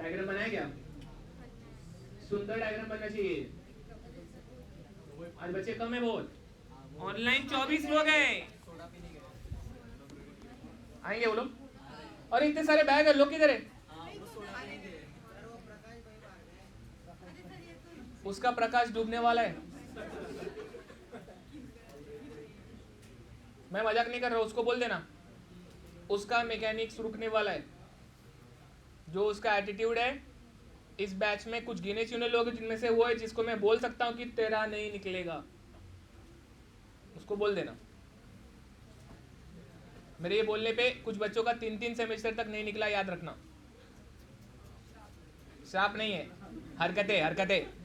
Diagram बनाया क्या? सुंदर डायग्राम बनना चाहिए। आज बच्चे कम है बहुत। ऑनलाइन 24 लोग हैं। आएंगे वो लोग? और इतने सारे बैग है, लोग किधर है? उसका प्रकाश डूबने वाला है। मैं मजाक नहीं कर रहा, उसको बोल देना उसका मैकेनिक्स रुकने वाला है। जो उसका एटीट्यूड है, इस बैच में कुछ गिने चुने लोग हैं जिनमें से वो है जिसको मैं बोल सकता हूं कि तेरा नहीं निकलेगा। उसको बोल देना। मेरे ये बोलने पे कुछ बच्चों का 3-3 सेमेस्टर तक नहीं निकला, याद रखना। श्राप नहीं है, हरकतें हरकतें।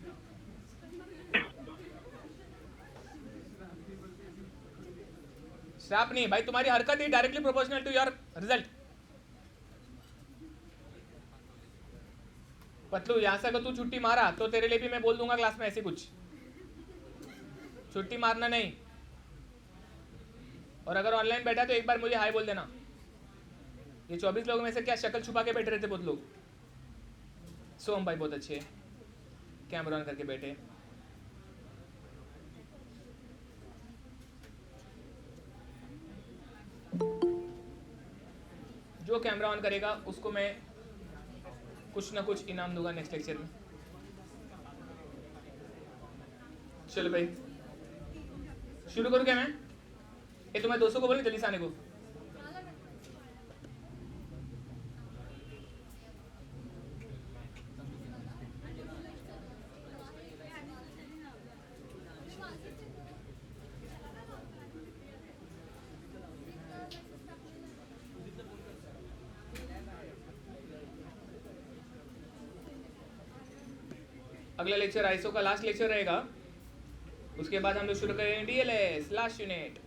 श्राप नहीं भाई, तुम्हारी हरकत ही directly proportional to your result. पतलू, यहां से अगर तू छुट्टी मारा तो तेरे लिए भी मैं बोल दूंगा क्लास में ऐसे कुछ। छुट्टी मारना नहीं। और अगर ऑनलाइन बैठा तो एक बार मुझे हाय बोल देना। ये 24 लोगों में से क्या शक्ल छुपा के बैठे रहते बहुत लोग? सोम भाई बहुत अच्छे, कैमरा ऑन करके बैठे। जो कैमरा ऑन करेगा उसको मैं कुछ ना कुछ इनाम दूंगा नेक्स्ट लेक्चर में। चलो भाई शुरू करूँ क्या मैं? ये तुम्हारे दोस्तों को बोलो जल्दी से आने को। अगला लेक्चर आईएसओ का लास्ट लेक्चर रहेगा। उसके बाद हम लोग शुरू करेंगे डीएलएस लास्ट यूनिट।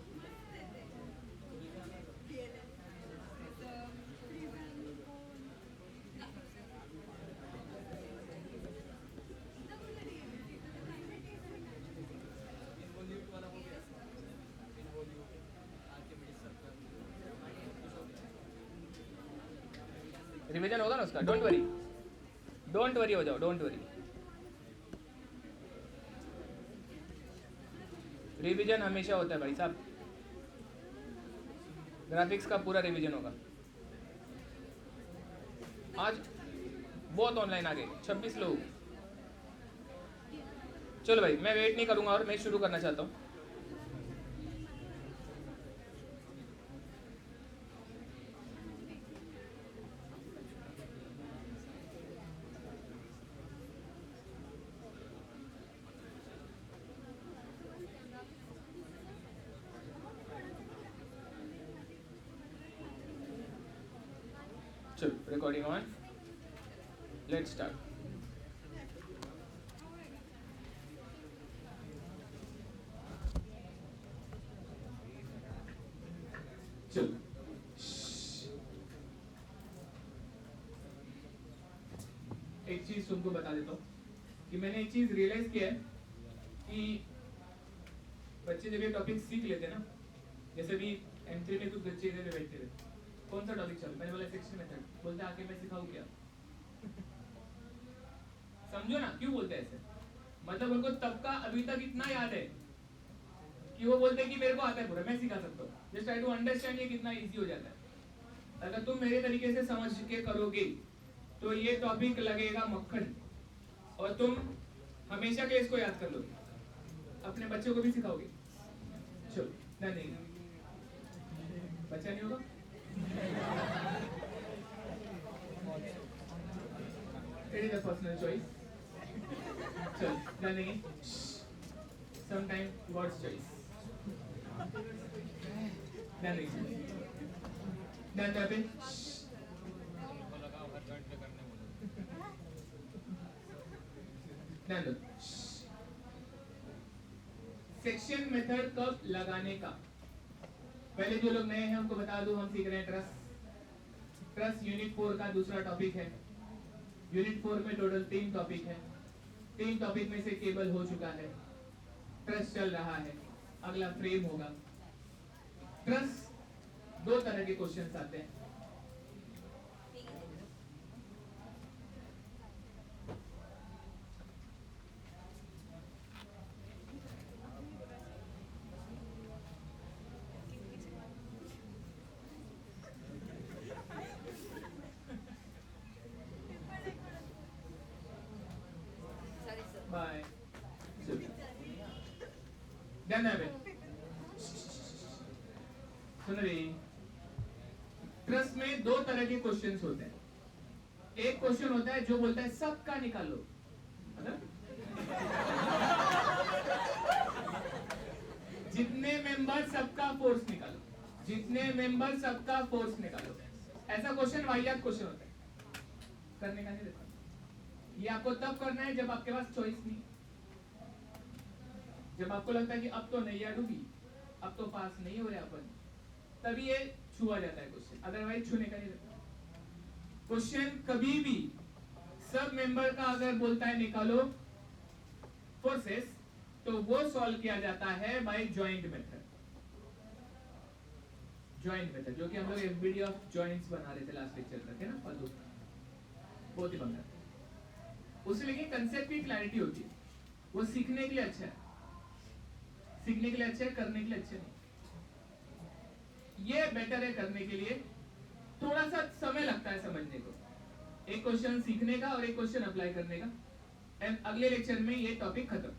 रिवीजन होगा ना उसका, डोंट वरी हो जाओ, डोंट वरी। रिवीजन हमेशा होता है भाई साहब। ग्राफिक्स का पूरा रिवीजन होगा। आज बहुत ऑनलाइन आ गए 26 लोग। चलो भाई मैं वेट नहीं करूंगा और मैं शुरू करना चाहता हूँ। चलो रिकॉर्डिंग ऑन, लेट्स स्टार्ट। चलो एक चीज तुमको बता देता हूँ कि मैंने एक चीज रियलाइज किया है कि बच्चे जब ये टॉपिक सीख लेते ना, जैसे भी M3 में कुछ बच्चे इधर बैठते थे, कौन सा टॉपिक चल, मैंने बोला सेक्शन मेथड, बोलते आके मैं सिखाऊं क्या? समझो ना क्यों बोलते ऐसे? मतलब उनको तब का अभी तक इतना याद है कि वो बोलते हैं कि मेरे को आता है पूरा, मैं सिखा सकता हूँ। जस्ट ट्राई टू अंडरस्टैंड, ये कितना इजी हो जाता है अगर तुम मेरे तरीके से समझ के करोगे तो ये टॉपिक लगेगा मक्खन और तुम हमेशा के इसको याद कर लोगे, अपने बच्चों को भी सिखाओगे। चलो नहीं बच्चा नहीं होगा। It is a personal choice. चल नहीं, sometimes God's choice. नहीं पे सेक्शन मेथड कब लगाने का? पहले जो लोग नए हैं उनको बता दूं, हम सीख रहे हैं ट्रस्ट यूनिट 4 का दूसरा टॉपिक है। यूनिट 4 में टोटल 3 टॉपिक है। 3 टॉपिक में से केबल हो चुका है, ट्रस्ट चल रहा है, अगला फ्रेम होगा। ट्रस्ट 2 तरह के क्वेश्चंस आते हैं। ध्यान है सुन रही। ट्रस्ट में दो तरह के क्वेश्चंस होते हैं। एक क्वेश्चन होता है जो बोलता है सबका निकालो, जितने मेंबर सबका फोर्स निकालो, जितने मेंबर सबका फोर्स निकालो। ऐसा क्वेश्चन वाहियात क्वेश्चन होता है, करने का नहीं रहता। ये आपको तब करना है जब आपके पास चॉइस नहीं, जब आपको लगता है कि अब तो नैया डूबी, अब तो पास नहीं हो रहा अपन, तभी ये छुआ जाता है क्वेश्चन, अदरवाइज छूने का नहीं रहता। क्वेश्चन कभी भी सब मेंबर का अगर बोलता है निकालो फोर्सेस, तो वो सॉल्व किया जाता है by joint method. Joint method जो कि हम लोग एफबीडी ऑफ जॉइंट्स बना रहे थे लास्ट लेक्चर तक, है ना, फालतू बहुत ही बंगा। उससे लेकिन कंसेप्ट की क्लैरिटी होती है, वो सीखने के लिए अच्छा है, सीखने के लिए अच्छा है, करने के लिए अच्छा नहीं। ये बेटर है करने के लिए, थोड़ा सा समय लगता है समझने को, एक क्वेश्चन सीखने का और एक क्वेश्चन अप्लाई करने का। एंड अगले लेक्चर में ये टॉपिक खत्म,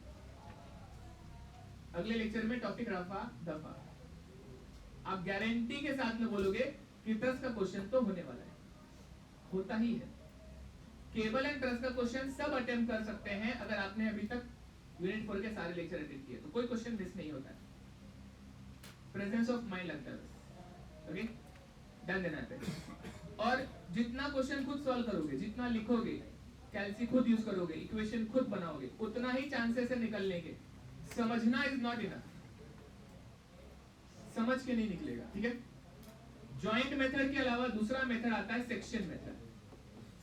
अगले लेक्चर में टॉपिक रफा दफा। आप गारंटी के साथ में बोलोगे कि ट्रस्ट का क्वेश्चन तो होने वाला है, होता ही है। केबल एंड ट्रस्ट का क्वेश्चन सब अटेम्प्ट कर सकते हैं अगर आपने अभी तक यूनिट 4 के सारे लेक्चर अटेंड किए, तो कोई क्वेश्चन मिस नहीं होता है, प्रेजेंस ऑफ माइंड लगता है। ओके, ध्यान देना है। और जितना क्वेश्चन खुद सॉल्व करोगे, जितना लिखोगे, कैलसी खुद यूज करोगे, इक्वेशन खुद बनाओगे, उतना ही चांसेस है निकलने के। समझना इज नॉट इनफ, समझ के नहीं निकलेगा, ठीक है। जॉइंट मेथड के अलावा दूसरा मेथड आता है सेक्शन मेथड।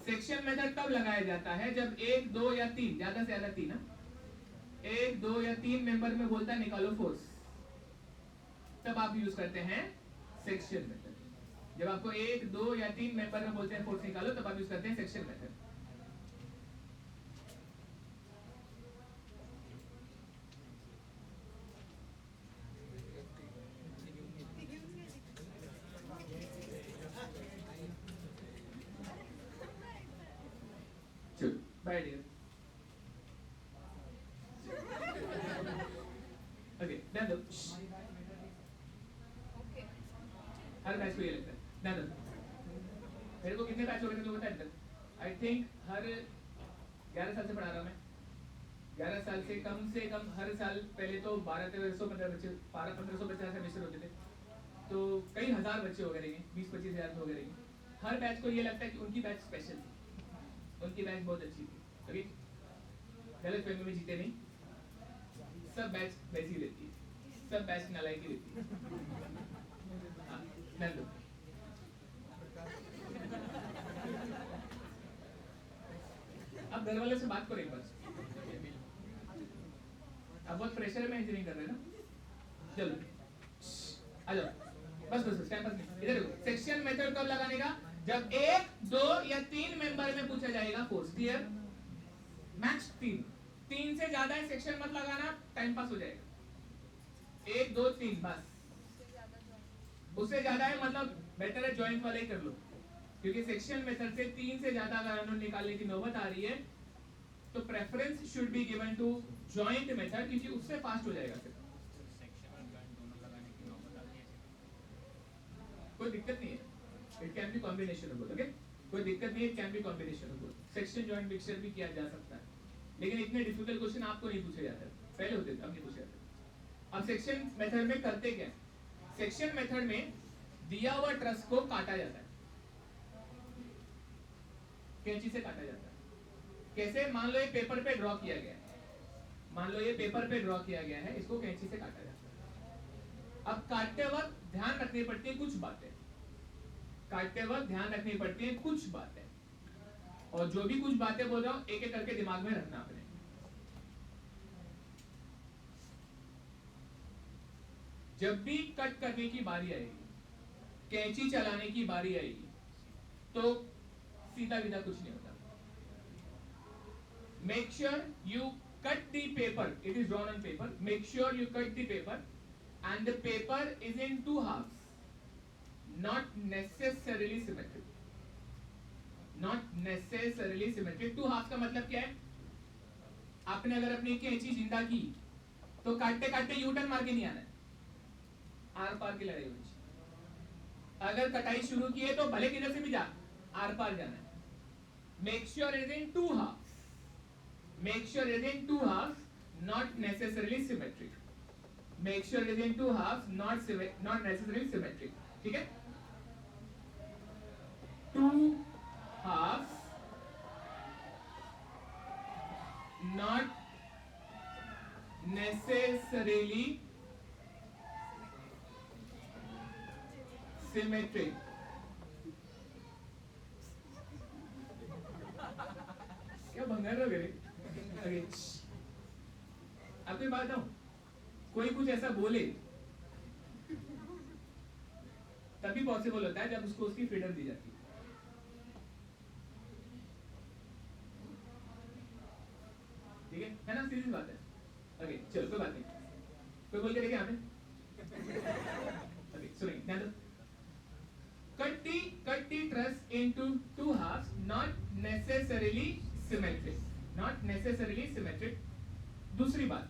सेक्शन मेथड तब लगाया जाता है जब 1, 2 या 3, ज्यादा से ज्यादा 3, 1, 2 या 3 मेंबर में बोलता है निकालो फोर्स, तब आप यूज करते हैं सेक्शन मेथड। जब आपको 1, 2 या 3 मेंबर में बोलते हैं फोर्स निकालो, तब आप यूज करते हैं section method. Bad idea. Okay, ध्यान दो। हर बैच को ये लगता है, ध्यान दो। मेरे को कितने बैच हो गए थे तो बता दो। आई थिंक हर 11 साल से पढ़ा रहा हूँ मैं, 11 साल से कम हर साल पहले तो 1200-1500 बच्चे, 1200-1500 बच्चे सेमेस्टर होते थे, तो कई हजार बच्चे हो गए रहेंगे, 20-25 हजार हो गए रहेंगे। हर बैच को ये लगता है कि उनकी बैच स्पेशल थी, उनकी बैच बहुत अच्छी थी। ओके, गलत फहमी में जीते नहीं, सब बैच वैसी रहती है, सब बैच नालायकी रहती है। ध्यान दो। अब घर वाले से बात करो एक बार, अब बहुत प्रेशर में इंजीनियरिंग कर रहे हैं ना, चलो आ जाओ, बस टाइम पास नहीं। इधर देखो, सेक्शन मेथड कब लगाने का, जब 1, 2 या 3 मेंबर में पूछा जाएगा फोर्स। क्लियर, मैक्स 3 से ज्यादा है सेक्शन मत लगाना, टाइम पास हो जाएगा। 1, 2, 3 बस, उससे ज्यादा है मतलब बेटर है जॉइंट वाले ही कर लो, क्योंकि सेक्शन मेथड से 3 से ज्यादा अगर अननोन निकालने की नौबत आ रही है तो preference should be given to joint method, क्योंकि उससे फास्ट हो जाएगा। फिर कोई दिक्कत नहीं है, it can B combination of both. Okay, कोई दिक्कत नहीं है, it can B combination of both. Section joint mixture भी किया जा सकता है, लेकिन इतने डिफिकल्ट क्वेश्चन आपको नहीं पूछे जाते, पहले होते थे, अब नहीं पूछे जाते। अब सेक्शन मेथड में करते क्या, सेक्शन मेथड में दिया हुआ ट्रस को काटा जाता है, कैंची से काटा जाता है। कैसे, मान लो ये पेपर पे ड्रॉ किया गया है, मान लो ये पेपर पे ड्रॉ किया गया है, इसको कैंची से काटा जाता है। अब काटते वक्त ध्यान रखनी पड़ती है कुछ बातें, काटते वक्त ध्यान रखनी पड़ती है कुछ बातें, और जो भी कुछ बातें बोल रहा हूं एक एक करके दिमाग में रखना अपने। जब भी कट करने की बारी आएगी, कैंची चलाने की बारी आएगी, तो सीधा विधा कुछ नहीं होता। Make sure you cut the paper, it is drawn on paper, make sure you cut the paper and the paper is in 2 halves, not necessarily symmetric, not necessarily symmetric। 2 halves का मतलब क्या है, आपने अगर अपनी कैंची जिंदा की तो काटते काटते यू टर्न मार के नहीं आना है, आर पार की लड़ाई होनी चाहिए। अगर कटाई शुरू की है तो भले किधर से भी जा, आर पार जाना है। Make sure it is in two half, make sure it is in two half, not necessarily symmetric. Make sure it is in two half, not necessarily symmetric. ठीक है, two half not necessarily symmetric। क्या भंगार रहे आपको एक बात बताऊं, कोई कुछ ऐसा बोले तभी पॉसिबल होता है जब उसको उसकी फ्रीडम दी जाती है। ठीक है ना, सीधी बात है। ओके चलो कोई बात नहीं, कोई बोल के देखिए यहाँ पे। ओके सुनिए ध्यान दो। cut the truss into two halves, not necessarily symmetric, not necessarily symmetric। दूसरी बात,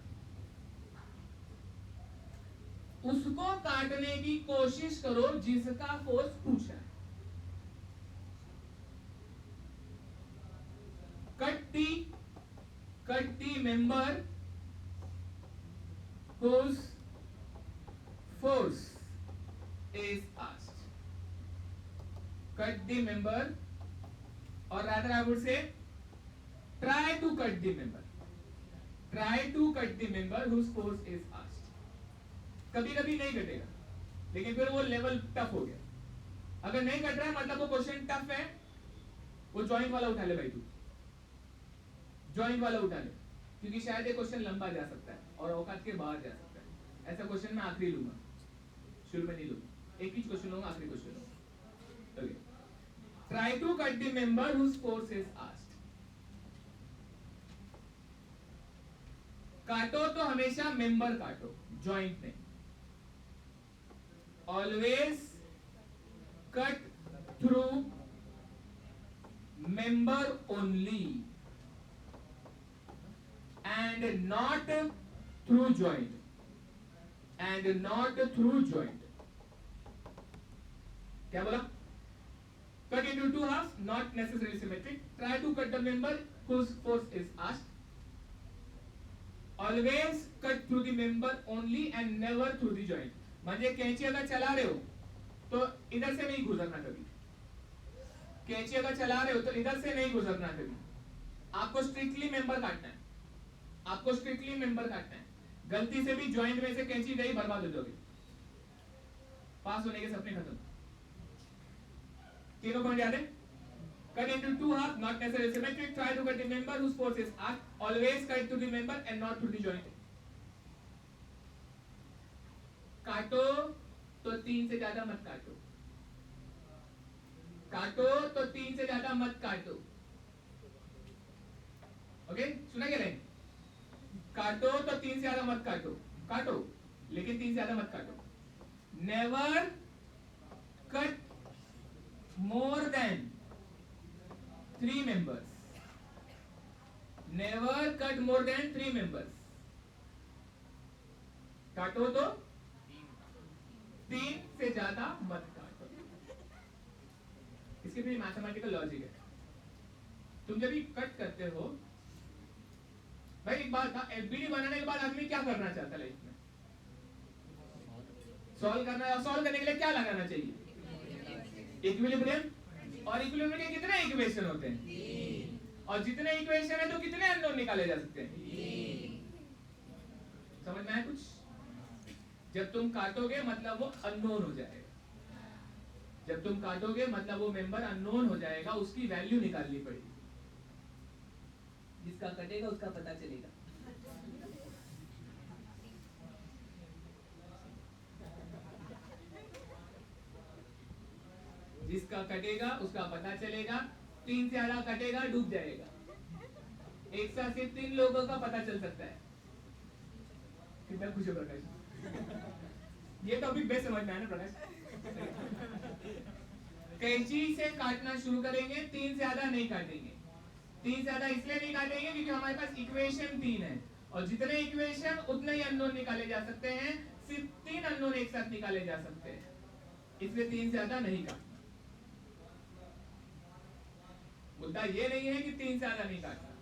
उसको काटने की कोशिश करो जिसका फोर्स पूछा है। cut the member whose force is asked। cut the member, or rather I would say try to cut the member, try to cut the member whose force is asked। कभी कभी नहीं कटेगा, लेकिन फिर वो लेवल टफ हो गया। अगर नहीं कट रहा है मतलब वो क्वेश्चन टफ है, वो जॉइंट वाला उठा ले भाई, तू जॉइंट वाला उठा ले, क्योंकि शायद ये क्वेश्चन लंबा जा सकता है और औकात के बाहर जा सकता है। ऐसा क्वेश्चन मैं आखिरी लूंगा, शुरू में नहीं लूंगा, एक ही क्वेश्चन लूंगा, आखिरी क्वेश्चन लूंगा। Okay, try to cut the member whose force is asked. काटो तो हमेशा मेंबर काटो, जॉइंट नहीं। Always cut through member only and not through joint, and not through joint। क्या बोला? cut into two halves, not necessarily symmetric। try to cut the member whose force is asked। always cut through the member only and never through the joint। म्हणजे कैंची अगर चला रहे हो तो इधर से नहीं गुजरना कभी, कैंची अगर चला रहे हो तो इधर से नहीं गुजरना कभी। आपको स्ट्रिक्टली मेंबर काटना है, आपको स्ट्रिक्टली मेंबर काटना है। गलती से भी जॉइंट में से कैंची गई, बर्बाद हो जाओगे, पास होने के सपने खत्म। तीनों पॉइंट याद है? cut into two halves, not necessarily symmetric। try to cut the member whose force is asked। always cut through the member and not through the joint। काटो तो 3 से ज्यादा मत काटो, काटो तो 3 से ज्यादा मत काटो। ओके सुना क्या नहीं? काटो तो 3 से ज्यादा मत काटो, काटो लेकिन 3 से ज्यादा मत काटो। Never cut more than 3 members। Never cut more than 3 members। काटो तो 3 से ज्यादा मत काटो। इसके भी मैथमेटिकल लॉजिक है। तुम जब भी कट करते हो भाई, एक बात था, एफबीडी बनाने के बाद आदमी क्या करना चाहता है लाइफ में? सॉल्व करना है, और सॉल्व करने के लिए क्या लगाना चाहिए? इक्विलिब्रियम। और इक्विलिब्रियम के कितने इक्वेशन होते हैं? और जितने इक्वेशन है तो कितने अननोन निकाले जा सकते हैं? समझ में आया कुछ? जब तुम काटोगे मतलब वो अननोन हो जाएगा, जब तुम काटोगे मतलब वो मेंबर अननोन हो जाएगा, उसकी वैल्यू निकालनी पड़ेगी। जिसका कटेगा उसका पता चलेगा। जिसका कटेगा उसका पता चलेगा। 3 से ज्यादा कटेगा डूब जाएगा। एक साथ सिर्फ 3 लोगों का पता चल सकता है। कितना खुश हो प्रकाश? ये तो अभी बेस समझ में आया ना प्रकाश? कैंची से काटना शुरू करेंगे, 3 से ज्यादा नहीं काटेंगे। 3 से ज्यादा इसलिए नहीं काटेंगे क्योंकि हमारे पास इक्वेशन 3 है और जितने इक्वेशन उतने ही अननोन निकाले जा सकते हैं। सिर्फ 3 अननोन एक साथ निकाले जा सकते हैं, इसलिए 3 से ज्यादा नहीं काटना। मुद्दा ये नहीं है कि 3 से ज्यादा नहीं काटना,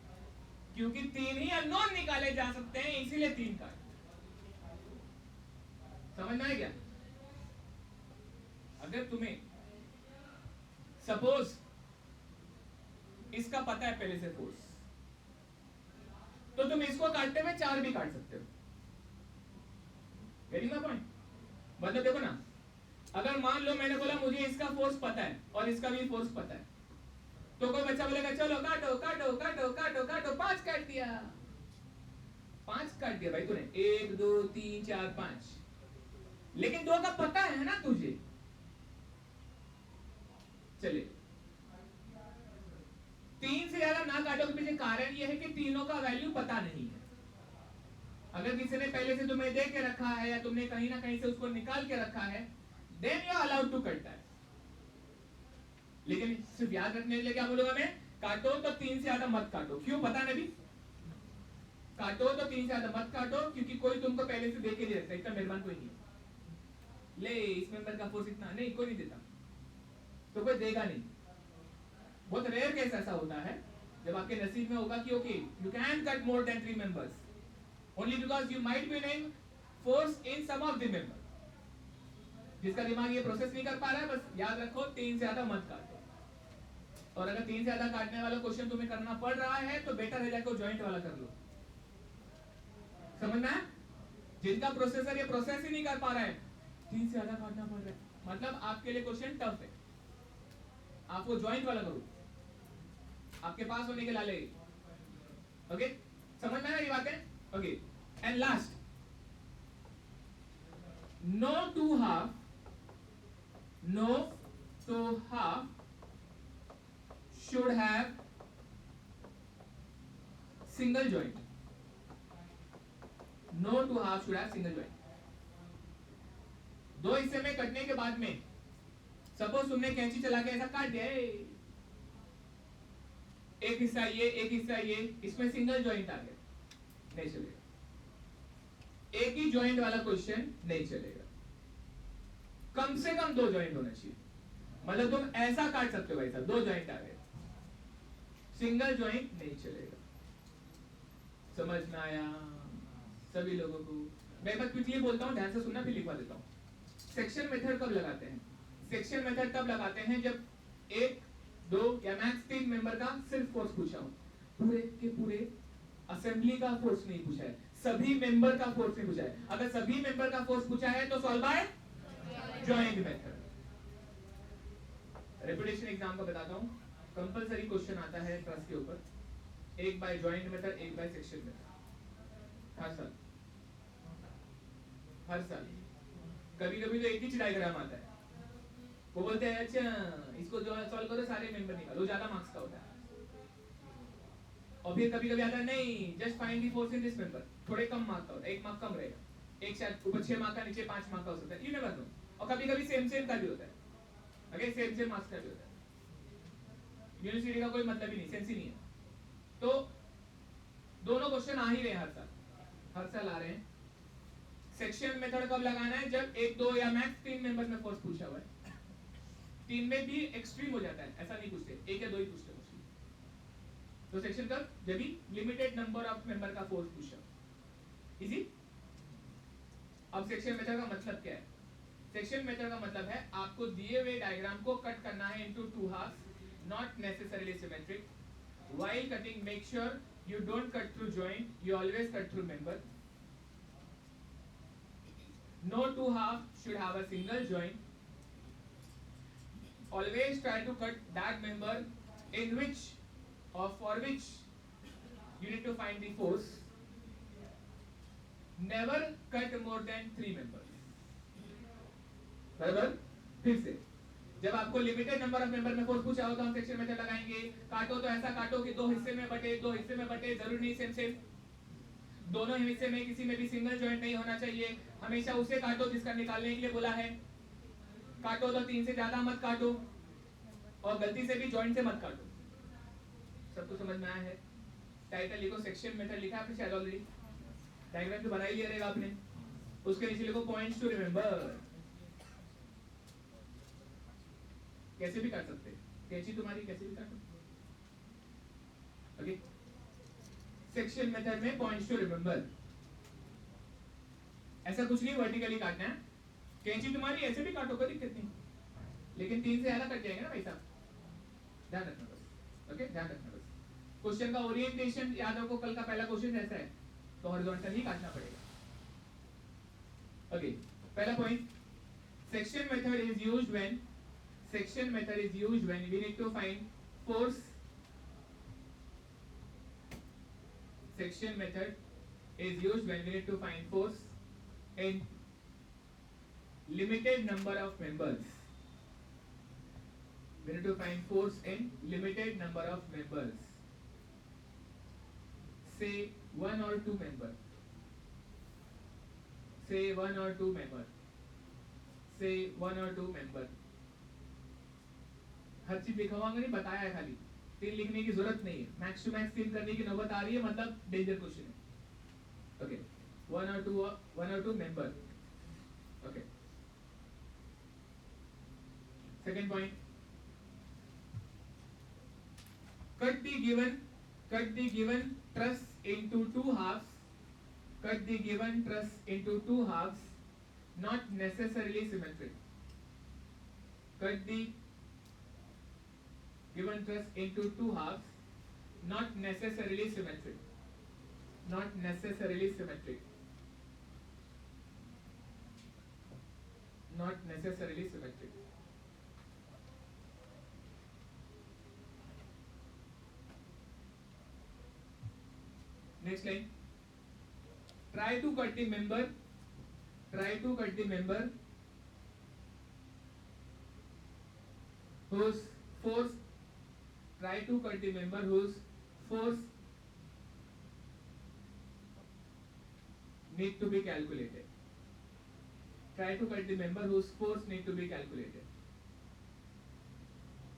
क्योंकि 3 ही अननोन निकाले जा सकते हैं, इसीलिए 3 काटना। समझ में आया क्या? अगर तुम्हें सपोज इसका पता है पहले से फोर्स, तो तुम इसको काटते हुए 4 भी काट सकते हो। Getting my point? मतलब देखो ना, अगर मान लो मैंने बोला मुझे इसका फोर्स पता है और इसका भी फोर्स पता है, तो कोई बच्चा बोलेगा चलो काटो काटो काटो काटो काटो, 5 काट दिया। 5 काट दिया भाई तूने, 1 2 3 4 5, लेकिन 2 का पता है ना तुझे। चलिए 3 से ज्यादा ना काटो के पीछे कारण यह है कि तीनों का वैल्यू पता नहीं है। अगर किसी ने पहले से तुम्हें दे के रखा है या तुमने कहीं ना कहीं से उसको निकाल के रखा है, then you are allowed to cut that. लेकिन सिर्फ याद रखने के लिए क्या बोलूंगा मैं, काटो तो 3 से ज्यादा मत काटो। क्यों? पता नहीं, काटो तो 3 से ज्यादा मत काटो, क्योंकि कोई तुमको पहले से दे के नहीं रखता। इतना मेहरबान कोई नहीं है, ले इस मेंबर का फोर्स इतना नहीं, कोई नहीं देता, तो कोई देगा नहीं। बहुत रेयर केस ऐसा होता है जब आपके नसीब में होगा कि okay you can cut more than 3 members, only because you might be name force in some of the member. जिसका दिमाग ये प्रोसेस नहीं कर पा रहा है, बस याद रखो 3 से ज्यादा मत काटो। और अगर 3 से ज्यादा काटने वाला क्वेश्चन तुम्हें करना पड़ रहा है तो बेटर है जाकर जॉइंट वाला कर लो। समझना है? जिनका प्रोसेसर ये प्रोसेस ही नहीं कर पा रहा है, 3 से ज्यादा काटना पड़ रहा है, मतलब आपके लिए क्वेश्चन टफ है। आपको जॉइंट वाला करो, आपके पास होने के लाले। ओके, समझ में आ रही बात है? Okay, and last, no two half should have single joint. No two half should have single joint. दो हिस्से में कटने के बाद में सपोज तुमने कैंची चला के ऐसा काट दिया, एक हिस्सा ये एक हिस्सा ये, इसमें सिंगल जॉइंट आ गया, नहीं चलेगा। एक ही जॉइंट वाला क्वेश्चन नहीं चलेगा, कम से कम 2 जॉइंट होना चाहिए। मतलब तुम ऐसा काट सकते हो भाई साहब, 2 जॉइंट आ गए, सिंगल जॉइंट नहीं चलेगा। समझ में आया सभी लोगों को? मैं बस क्विकली बोलता हूं, ध्यान से सुनना, फिर लिखवा देता हूं। सेक्शन मेथड कब लगाते हैं? सेक्शन मेथड तब लगाते हैं जब 1 2 या मैक्स 3 मेंबर का सिर्फ फोर्स पूछा हो, पूरे के पूरे असेंबली का फोर्स नहीं पूछा है, सभी मेंबर का फोर्स नहीं पूछा है। अगर सभी मेंबर का फोर्स पूछा है तो solve by joint method. Reputation exam का बताता हूं, कंपलसरी क्वेश्चन आता है ट्रस्ट के ऊपर, एक बाय जॉइंट मेथड, एक बाय सेक्शन मेथड, हर साल। कभी कभी तो एक ही डायग्राम आता है, वो बोलते हैं अच्छा इसको जो सॉल्व करो सारे मेंबर निकालो, ज्यादा मार्क्स का होता है। और फिर कभी कभी आता है नहीं, just find the force in this member, थोड़े कम मार्क का होता है, 1 मार्क कम रहेगा, एक शायद ऊपर 6 मार्क का, नीचे 5 मार्क का हो सकता है, यू नेवर नो। और कभी कभी सेम का भी होता है, अगर सेम मार्क्स का भी होता है। यूनिवर्सिटी का कोई मतलब ही नहीं, सेंस ही नहीं है। तो दोनों क्वेश्चन आ ही रहे हैं हर साल आ रहे हैं। सेक्शन मेथड कब लगाना है? जब 1 2 या मैक्स 3 मेंबर में फोर्स पूछा हुआ है। 3 में भी एक्सट्रीम हो जाता है, ऐसा नहीं पूछते, 1 या 2 ही पूछते मोस्टली। तो सेक्शन कब? जब भी लिमिटेड नंबर ऑफ मेंबर का फोर्स पूछा। इजी? अब सेक्शन मेथड का मतलब क्या है? सेक्शन मेथड का मतलब है आपको दिए हुए डायग्राम को कट करना है into 2 halves, not necessarily symmetric. While cutting, make sure you don't cut through joint, you always cut through member. No 2 halves should have a single joint. Always try to cut that member in which or for which you need to find the force. Never cut more than 3 members. बराबर? फिर से जब आपको limited number of member में force पूछा हो तो हम सेक्शन मेथड लगाएंगे। काटो तो ऐसा काटो कि 2 हिस्से में बटे, 2 हिस्से में बटे, जरूरी नहीं सेम। दोनों हिस्से में किसी में भी सिंगल जॉइंट नहीं होना चाहिए। हमेशा उसे काटो जिसका निकालने के लिए बोला है। काटो तो 3 से ज्यादा मत काटो, और गलती से भी जॉइंट से मत काटो। सबको समझ में आया है? टाइटल लिखो, सेक्शन मेथड लिखा आपने शायद ऑलरेडी। डायग्राम तो बना ही लिया रहेगा आपने, उसके नीचे लिखो पॉइंट्स टू रिमेंबर। कैसे भी काट सकते, कैंची तुम्हारी कैसे भी काटो। ओके, सेक्शन मेथड में पॉइंट्स टू रिमेंबर, ऐसा कुछ नहीं वर्टिकली काटना है, कैंची तुम्हारी ऐसे भी काटो कोई दिक्कत नहीं, लेकिन 3 से ज्यादा कट जाएंगे ना भाई साहब, ध्यान रखना बस। ओके, ध्यान रखना बस। क्वेश्चन का ओरिएंटेशन याद रखो, कल का पहला क्वेश्चन ऐसा है तो हॉरिजॉन्टल ही काटना पड़ेगा। ओके, पहला point, section method is used when, section method is used when we need to find force, section method is used when we need to find force in limited number of members, we need to find force in limited number of members, say 1 or 2 member, say 1 or 2 member, say 1 or 2 member, हर चीज लिखा हुआ नहीं, बताया है खाली, 3 लिखने की जरूरत नहीं है, मैक्स टू मैक्स 3 करने की नौबत आ रही है, मतलब डेंजर क्वेश्चन है। Okay, 1 or 2 member. Okay, second point, cut the given truss into 2 halves, cut the given truss into 2 halves, not necessarily symmetric, cut the given truss into 2 halves, not necessarily symmetric, not necessarily symmetric, not necessarily symmetric। Next line, try to cut the member, try to cut the member whose force, try to cut the member whose force need to be calculated, try to cut the member whose force need to be calculated,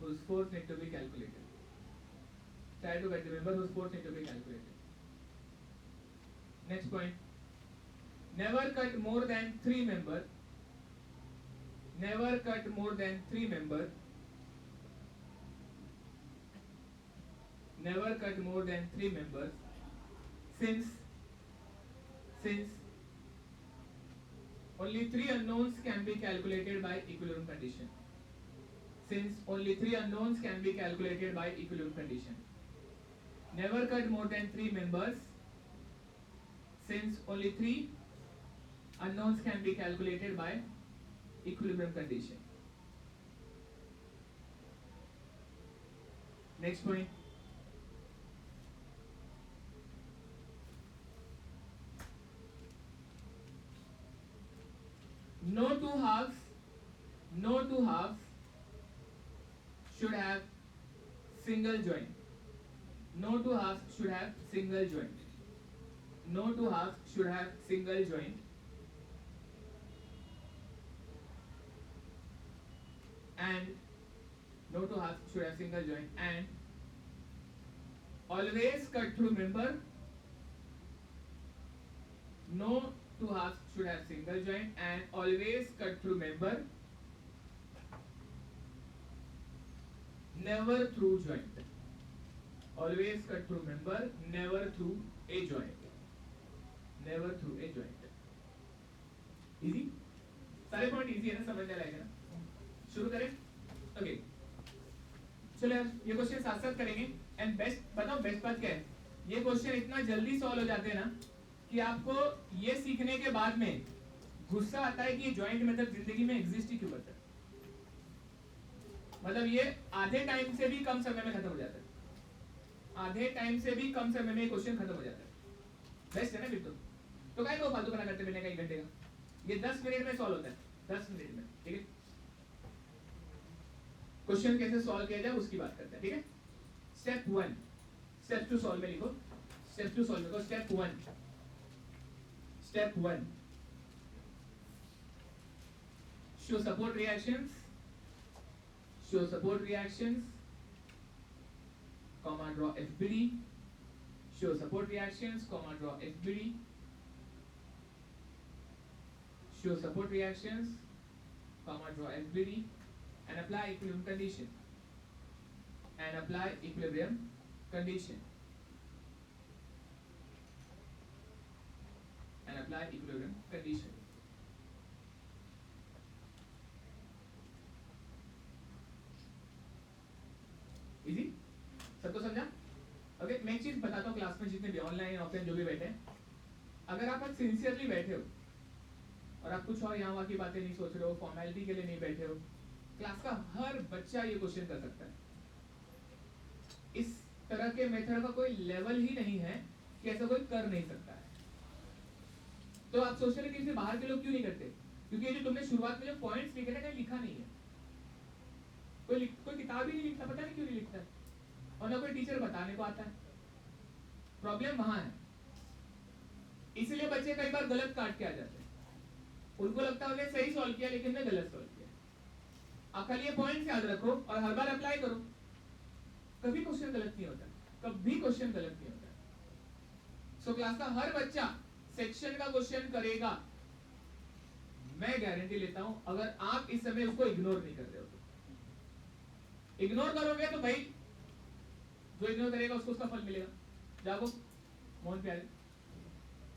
whose force need to be calculated, try to cut the member whose force need to be calculated। Next point, never cut more than 3 member, never cut more than 3 member, never cut more than 3 members, since only 3 unknowns can be calculated by equilibrium condition, since only 3 unknowns can be calculated by equilibrium condition, never cut more than 3 members, since only 3 unknowns can be calculated by equilibrium condition। Next point, no two halves should have single joint, no two halves should have single joint, no two halves should have single joint, and no two halves should have single joint, and always cut through member, no two halves should have single joint and always cut through member, never through joint, always cut through member, never through a joint, never through a joint। Easy, सारे point easy है ना, समझ में आएगा ना। शुरू करें। Okay, चलो यार ये क्वेश्चन साथ साथ करेंगे। एंड बेस्ट बताओ, बेस्ट बात क्या है, ये क्वेश्चन इतना जल्दी सॉल्व हो जाते हैं ना कि आपको ये सीखने के बाद में गुस्सा आता है कि ये जॉइंट मेथड जिंदगी में एग्जिस्ट ही क्यों करता है। मतलब ये आधे टाइम से भी कम समय में खत्म हो जाता है, आधे टाइम से भी कम समय में क्वेश्चन खत्म हो जाता है। बेस्ट है ना फिर तो काहे को फालतू बना करते बिना का 1 घंटे का, ये 10 मिनट में सॉल्व होता है, 10 मिनट में। ठीक है, क्वेश्चन कैसे सॉल्व किया जाए उसकी बात करते हैं। ठीक है, स्टेप 1, स्टेप 2 सॉल्व में लिखो, स्टेप 2 सॉल्व में लिखो। Step 1, step 1, show support reactions, show support reactions, comma draw FBD, show support reactions, comma draw FBD, show support reactions, comma draw FBD, and apply equilibrium condition. And apply equilibrium condition. And apply equilibrium condition. Easy? सबको समझा? Okay, मैं एक चीज बताता हूँ class में जितने भी ऑनलाइन ऑफलाइन जो भी बैठे हैं, अगर आप सिंसियरली बैठे हो और आप कुछ और यहाँ वहाँ की बातें नहीं सोच रहे हो, फॉर्मेलिटी के लिए नहीं बैठे हो, क्लास का हर बच्चा ये क्वेश्चन कर सकता है। इस तरह के मेथड का कोई लेवल ही नहीं है कि ऐसा कोई कर नहीं सकता है। तो आप सोच रहे कि इससे बाहर के लोग क्यों नहीं करते? क्योंकि ये जो तुमने शुरुआत में जो पॉइंट्स लिखे ना, कहीं लिखा नहीं है। कोई किताब ही नहीं लिखता, पता नहीं क्यों नहीं लिखता है, और ना कोई टीचर बताने को आता है। प्रॉब्लम वहां है। इसलिए बच्चे कई बार गलत काट के आ जाते हैं। उनको लगता है उन्हें सही सॉल्व किया, लेकिन उन्हें गलत सॉल्व किया। आप खाली ये पॉइंट्स याद रखो और हर बार अप्लाई करो, कभी क्वेश्चन गलत नहीं होता, कभी क्वेश्चन गलत नहीं होता। सो क्लास का हर बच्चा सेक्शन का क्वेश्चन करेगा, मैं गारंटी लेता हूं, अगर आप इस समय उसको इग्नोर नहीं कर रहे हो तो। इग्नोर करोगे तो भाई जो इग्नोर करेगा उसको उसका फल मिलेगा। जाओ मोहन प्यारे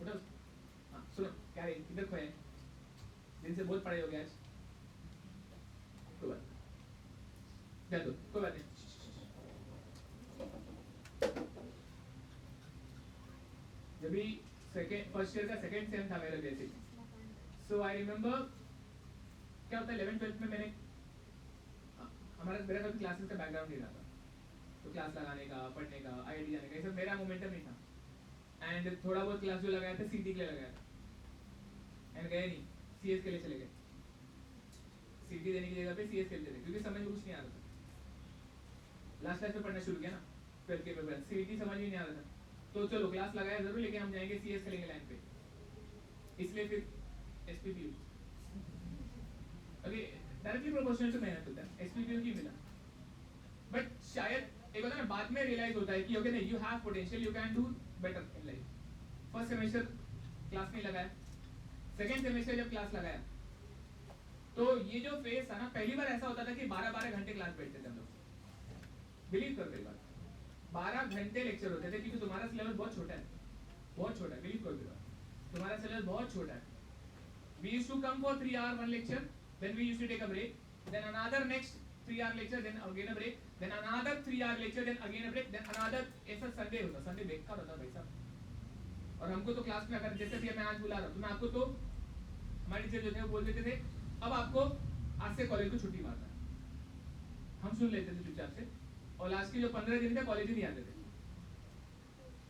उठो, हाँ सुनो, क्या है इधर खोए, दिन से बहुत पढ़ाई हो गया आज, कोई बात नहीं, जा दो, कोई बात नहीं। जब भी फर्स्ट ईयर का सेकंड सेम था मेरा बेसिक, सो आई रिमेम्बर क्या होता है 11th-12th में मैंने मेरा कभी क्लासेस का बैकग्राउंड नहीं रहा था, तो क्लास लगाने का, पढ़ने का, आईआईटी जाने का, ये सब मेरा मोमेंटम नहीं था। एंड थोड़ा बहुत क्लास जो लगाया था सीटी के लिए लगाया था, एंड गए नहीं, सीएस के लिए चले गए। सीटी देने की जगह पे सीएस के लिए चले, क्योंकि समझ में कुछ नहीं आ रहा था। लास्ट क्लास में पढ़ना शुरू किया ना 12th के पेपर, सीटी समझ ही नहीं आ रहा था, तो चलो क्लास लगाया जरूर, लेकिन हम जाएंगे सीएस करेंगे लाइन पे, इसलिए फिर एसपीपीयू अभी डायरेक्टली प्रोपोर्शनल टू मेहनत होता है, एसपीपीयू की मिला। बट शायद एक होता है ना, बाद में रियलाइज होता है कि ओके नहीं, you have potential, you can do better in life. First semester class नहीं लगाया, सेकंड सेमेस्टर जब क्लास लगाया, तो ये जो फेस था ना, पहली बार ऐसा होता था कि 12-12 घंटे क्लास बैठते थे हम लोग। बिलीव करो पहली बार 12 घंटे लेक्चर होते थे, क्योंकि तुम्हारा सिलेबस बहुत छोटा है, बहुत छोटा है। बिलीव करो तुम्हारा सिलेबस बहुत छोटा है। We used to come for 3 hour one lecture, then we used to take a break, then another next 3 hour lecture, then again a break, then another 3 hour lecture, then again a break, then another, ऐसा Sunday होता, Sunday बेकार होता भाई साहब। और हमको तो class में अगर जैसे भी मैं आज बुला रहा हूँ, तो मैं आपको तो हमारे टीचर जो थे वो बोल देते थे अब आपको आज से कॉलेज को छुट्टी मारना है। हम सुन लेते थे चुपचाप से, और लास्ट के जो 15 दिन थे कॉलेज ही नहीं आते थे,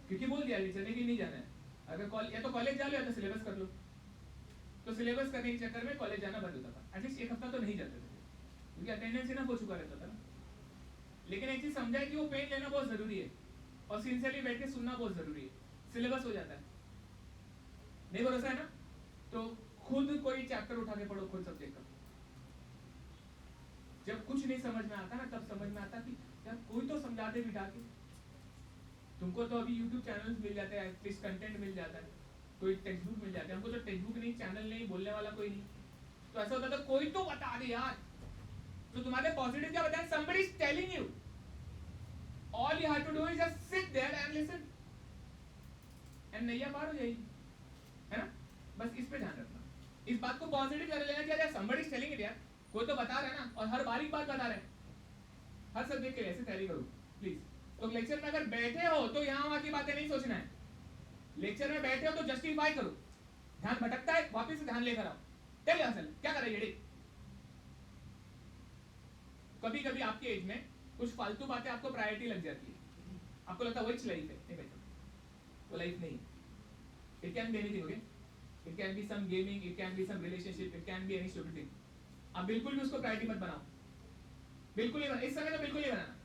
क्योंकि बोल दिया टीचर ने कि नहीं जाना है। अगर या तो कॉलेज जा लो या तो सिलेबस कर लो, तो सिलेबस करने के चक्कर में कॉलेज जाना बंद होता था। एटलीस्ट एक हफ्ता तो नहीं जाते थे, क्योंकि अटेंडेंस इनफ हो चुका रहता था ना। लेकिन एक चीज समझा कि वो पेन लेना बहुत जरूरी है, और सिंसियरली बैठ के सुनना बहुत जरूरी है। सिलेबस हो जाता है, नहीं भरोसा है ना, तो खुद कोई चैप्टर उठा के पढ़ो, खुद सब्जेक्ट का। जब कुछ नहीं समझ में आता ना, तब समझ में आता कि यार कोई तो समझा दे बिठा के। तुमको तो अभी YouTube चैनल्स मिल जाते हैं, एटलीस्ट कंटेंट मिल जाता है, कोई टेक्स्ट बुक मिल जाते हैं। हमको तो टेक्स्ट बुक नहीं, चैनल नहीं, बोलने वाला कोई नहीं। तो ऐसा होता था कोई तो बता दे यार। तो तुम्हारे पॉजिटिव क्या बताएं, somebody is telling you, all you have to do is just sit there and listen, and नैया पार हो जाएगी, है ना। बस इस पे ध्यान रखना, इस बात को पॉजिटिव कर लेना कि यार somebody is telling it यार, कोई तो बता रहा है ना, और हर बारीक बात बता रहे हैं। हर सब्जेक्ट के लिए ऐसे तैयारी करो प्लीज। तो लेक्चर में अगर बैठे हो तो यहाँ वहाँ की बातें नहीं सोचना है। लेक्चर में बैठे हो तो जस्टिफाई करो, ध्यान भटकता है वापस से ध्यान लेकर आओ। टेल योरसेल्फ क्या कर रही है। कभी कभी आपके एज में कुछ फालतू बातें आपको प्रायोरिटी लग जाती है, आपको लगता है वही लाइफ है। नहीं बेटा, वो लाइफ नहीं। It can be anything, okay, it can be some gaming, it can be some relationship, it can be any stupid thing. आप बिल्कुल भी उसको प्रायोरिटी मत बनाओ, बिल्कुल ही बना, इस समय तो बिल्कुल ही बनाना।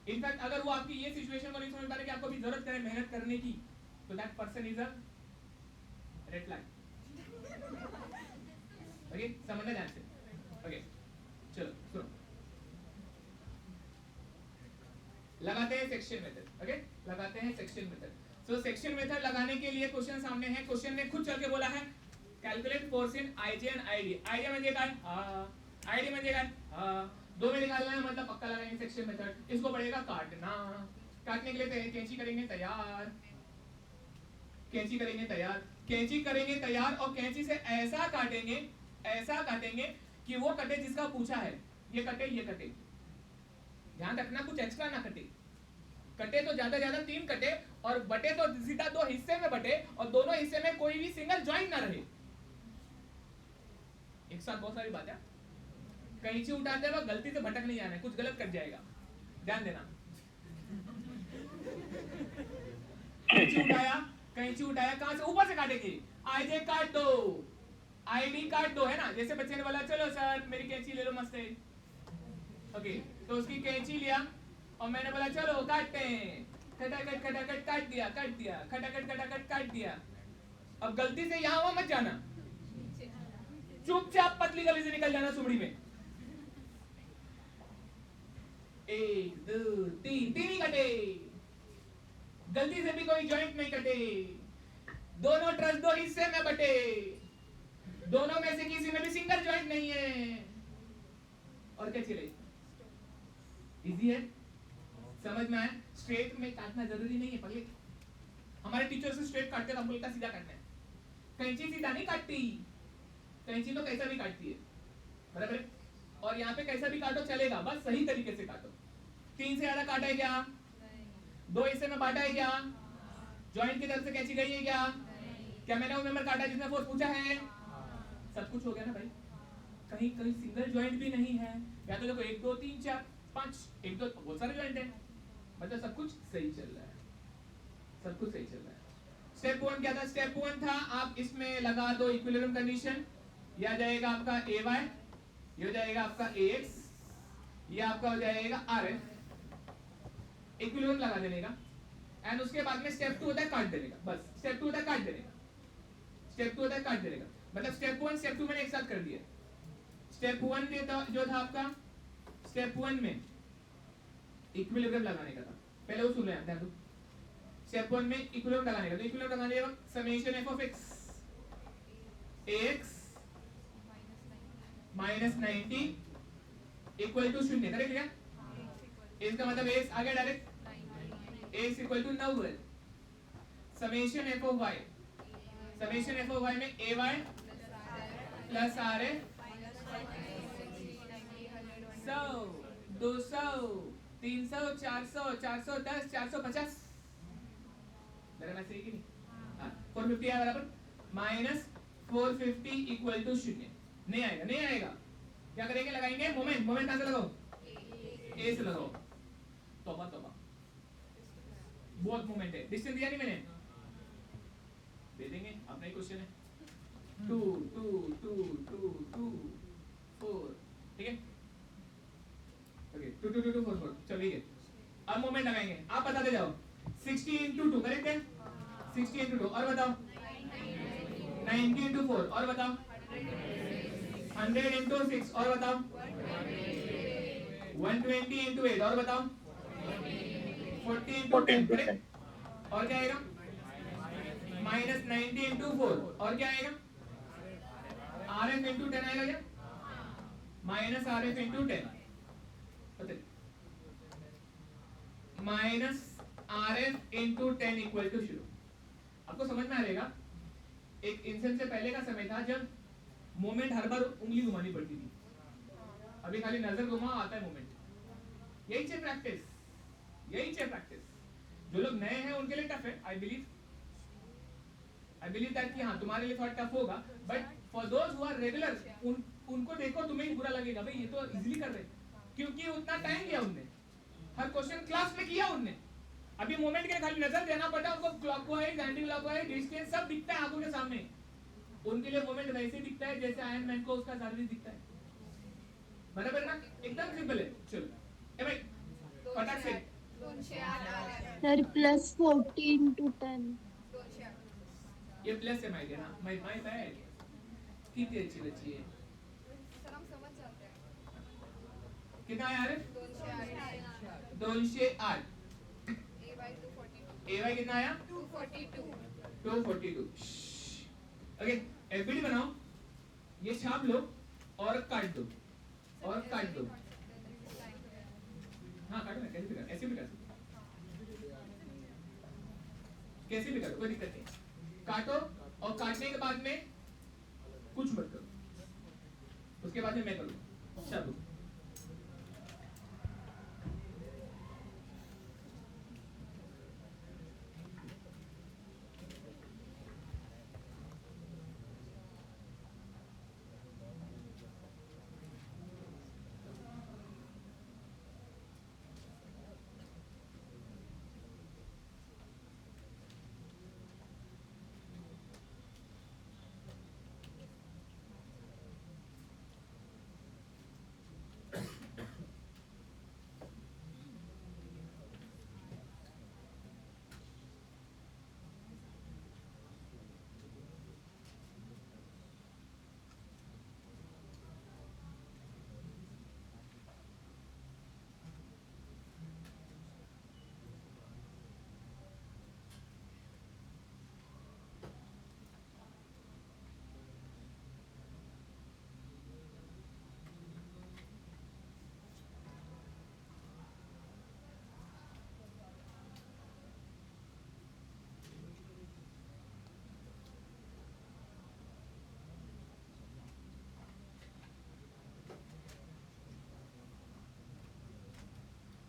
इनफैक्ट अगर वो आपकी ये सिचुएशन को नहीं समझ पा रहे कि आपको भी जरूरत है मेहनत करने की, तो that person is a red flag. Okay, समझना ध्यान से। ओके चलो सुनो, लगाते हैं सेक्शन मेथड। ओके, लगाते हैं section method. So section method लगाने के लिए क्वेश्चन सामने है। क्वेश्चन ने खुद चल के बोला है calculate force in IJ and ID. IJ म्हणजे काय, आयडी म्हणजे काय, दो में निकालना है मतलब पक्का लगाएंगे सेक्शन मेथड. इसको पड़ेगा काटना. काटने के लिए कैंची करेंगे तैयार, कैंची करेंगे तैयार, कैंची करेंगे तैयार और कैंची से ऐसा काटेंगे, ऐसा काटेंगे कि वो कटे जिसका पूछा है. ये कटे, ये कटे. ध्यान रखना कुछ एक्स्ट्रा ना कटे. कटे तो ज्यादा 3 कटे और बटे तो सीधा 2 हिस्से में बटे और दोनों हिस्से में कोई भी सिंगल जॉइंट ना रहे. एक साथ बहुत सारी बातें. कैंची उठाते वक्त गलती से भटक नहीं जाना है, कुछ गलत कट जाएगा, ध्यान देना. कैंची उठाया कहां से, ऊपर से काटेंगे. आईजे काट दो, आईडी काट दो, है ना. जैसे बच्चे ने बोला चलो सर मेरी कैंची ले लो मस्त है. ओके, तो उसकी कैंची लिया और मैंने बोला चलो काटते हैं. खटाखट खटाखट काट दिया, खटाखट खटाखट काट दिया. अब गलती से यहां वहां मत जाना, चुपचाप पतली गली से निकल जाना सुमड़ी में. 1 2 3, 3 ही कटे. गलती से भी कोई जॉइंट नहीं कटे. दोनों ट्रस 2 हिस्से में बटे. दोनों में से किसी में भी सिंगल जॉइंट नहीं है. और क्या चले, इजी है, समझ में आया. स्ट्रेट में काटना जरूरी नहीं है पगले. हमारे टीचर से स्ट्रेट काटते हैं, हमको उल्टा सीधा काटना है. कैंची सीधा नहीं काटती, कैंची तो कैसा भी काटती है, बराबर है. और यहाँ पे कैसा भी काटो चलेगा, बस सही तरीके से काटो. 3 से ज्यादा काटा है क्या, 2 हिस्से में बांटा है क्या, जॉइंट की तरफ से कैंची गई है क्या, क्या मैंने वो मेंबर काटा जिसने फोर्स पूछा है. सब कुछ हो गया ना भाई. कहीं कहीं सिंगल जॉइंट भी नहीं है. या तो देखो 1 2 3 4 5, 1 2 बहुत सारे जॉइंट है, मतलब सब कुछ सही चल रहा है, सब कुछ सही चल रहा है. स्टेप 1 क्या था, स्टेप 1 था आप इसमें लगा दो इक्विलिब्रियम कंडीशन. ये आ जाएगा आपका ay, ये हो जाएगा आपका ax, ये आपका हो जाएगा rf. इक्विलिब्रियम लगा देने का. एंड उसके बाद में स्टेप 2 होता है काट देने का. बस स्टेप 2 होता है काट देने का. स्टेप 2 होता है काट देने का. मतलब स्टेप 1 स्टेप 2 मैंने एक साथ कर दिया. स्टेप 1 जो था आपका, स्टेप 1 में इक्विलिब्रियम लगाने का था. पहले वो सुन ले ध्यान दो. स्टेप 1 में इक्विलिब्रियम लगाने का. तो इक्विलिब्रियम लगाने का summation f of x ax -90 equal to 0. Correct क्या, इसका मतलब x आ गया direct. x equal to 90. Summation f of y, summation f of y में ay प्लस r 100 200 300 400 410 450. मेरा मैसेज की नहीं, 450 है बराबर माइनस 450 इक्वल टू 0. नहीं आएगा, नहीं आएगा. क्या करेंगे, लगाएंगे मोमेंट. मोमेंट कहां से लगाओ, ए से लगाओ. तौबा तौबा, बहुत मोमेंट है. डिस्टेंस दिया नहीं मैंने, दे देंगे. अपना ही क्वेश्चन है. 2 2 2 2 2 4. ठीक है, ओके 2 2 2 2 4 4. चलो ठीक है. अब मोमेंट लगाएंगे. आप बताते जाओ. 60 into 2 करेक्ट है. 60 into 2 और बताओ. 90 into 4 और बताओ. 100 into 6 और बताओ. 120 into 8 और बताओ. 40 into 10 करेक्ट. और क्या आएगा, माइनस 90 into 4. और क्या आएगा, RF into 10 आएगा क्या, minus RF into 10. Minus RF into 10 equal to 0. आपको समझ में आ जाएगा. एक इंसान से पहले का समय था जब मोमेंट हर बार उंगली घुमानी पड़ती थी. अभी खाली नजर घुमाओ आता है मोमेंट. यही है प्रैक्टिस, यही है प्रैक्टिस. जो लोग नए हैं उनके लिए टफ है. आई बिलीव दैट कि हाँ तुम्हारे लिए थोड़ा टफ होगा. But for those who are regular, उनको देखो तुम्हें ही बुरा लगेगा भाई ये तो इजीली कर रहे हैं, क्योंकि उतना टाइम लिया उनने. हर क्वेश्चन क्लास में किया उनने. अभी मोमेंट के खाली नजर देना पड़ता है उनको. क्लॉकवाइज एंटी क्लॉकवाइज डिस्टेंस सब दिखता है आंखों के सामने. उनके लिए मोमेंट वैसे दिखता है जैसे आयरन मैन को उसका सर्विस दिखता है. बराबर ना, एकदम सिंपल है. चलो ए भाई फटाक से. Sir plus 40 into 10. ये प्लस है माय डियर. ना माय बैड. कितनी अच्छी बच्ची है. सर हम समझ जाते हैं. कितना है यार, 208. ay कितना आया, 242. 242. ओके एफबीडी बनाओ, ये छाप लो और काट दो और काट दो। हाँ काटो ना, कैसे भी कर, ऐसे भी कर सकते, कैसे भी करो, कोई दिक्कत नहीं। काटो और काटने के बाद में कुछ मत करो, उसके बाद में मैं करूँगा। चलो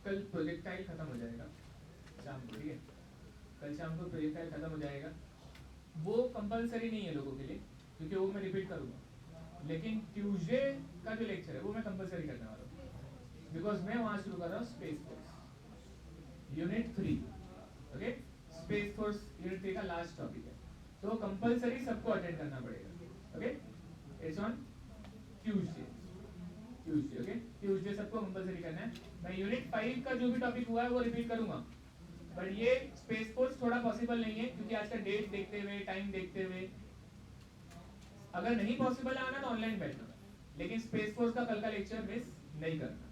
कल प्रोजेक्टाइल खत्म हो जाएगा शाम को, ठीक है? कल शाम को प्रोजेक्टाइल खत्म हो जाएगा। वो कंपलसरी नहीं है लोगों के लिए, क्योंकि वो मैं रिपीट करूंगा, लेकिन ट्यूसडे का जो लेक्चर है वो मैं कंपलसरी करने वाला हूँ, बिकॉज मैं वहाँ शुरू कर रहा हूँ space force unit 3। Okay, space force unit 3 का लास्ट टॉपिक है, तो कंपलसरी सबको अटेंड करना पड़ेगा। Okay, it's on Tuesday. Okay, Tuesday सबको कंपलसरी करना है। मैं यूनिट 5 का जो भी टॉपिक हुआ है वो रिपीट करूंगा, बट ये स्पेस फोर्स थोड़ा पॉसिबल नहीं है, क्योंकि आज का डेट देखते हुए, टाइम देखते हुए, अगर नहीं पॉसिबल है आना तो ऑनलाइन बैठना, लेकिन स्पेस फोर्स का कल का लेक्चर मिस नहीं करना।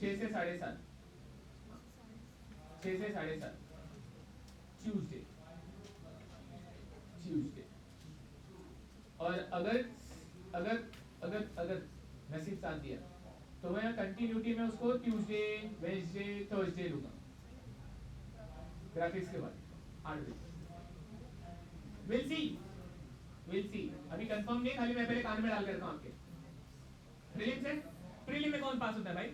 6 से 7:30, 6 से 7:30 ट्यूसडे। और अगर अगर अगर अगर नसीब साथ दिया तो मैं कंटिन्यूटी में उसको ट्यूसडे, वेडनेसडे, थर्सडे लूंगा, ग्राफिक्स के बाद 8 बजे। विल सी, अभी कंफर्म नहीं, खाली मैं पहले कान में डाल के रखता हूं आपके। प्रीलिम से, प्रीलिम में कौन पास होता है भाई?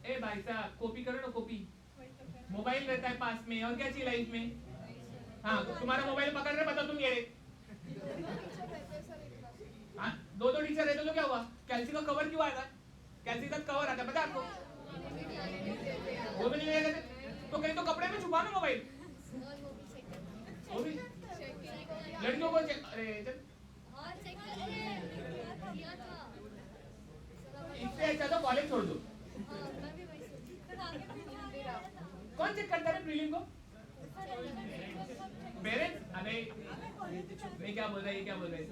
ए भाई साहब, कॉपी करो ना, कॉपी। मोबाइल रहता है पास में, और क्या चाहिए लाइफ में? हाँ, तो तुम्हारा मोबाइल पकड़ रहे, बताओ तुम ये हाँ, दो टीचर रहते तो क्या हुआ? कैल्सी का कवर क्यों आएगा? कैल्सी का कवर आता है, पता आपको? वो भी नहीं ले गए तो कहीं तो कपड़े में छुपा ना मोबाइल। वो भी लड़कियों को अरे चल, इससे अच्छा तो कॉलेज छोड़ दो। कौन चेक करता है प्रीलिम को? पेरेंट्स? अबे नहीं, क्या बोल रहा है ये, क्या बोल रहा है?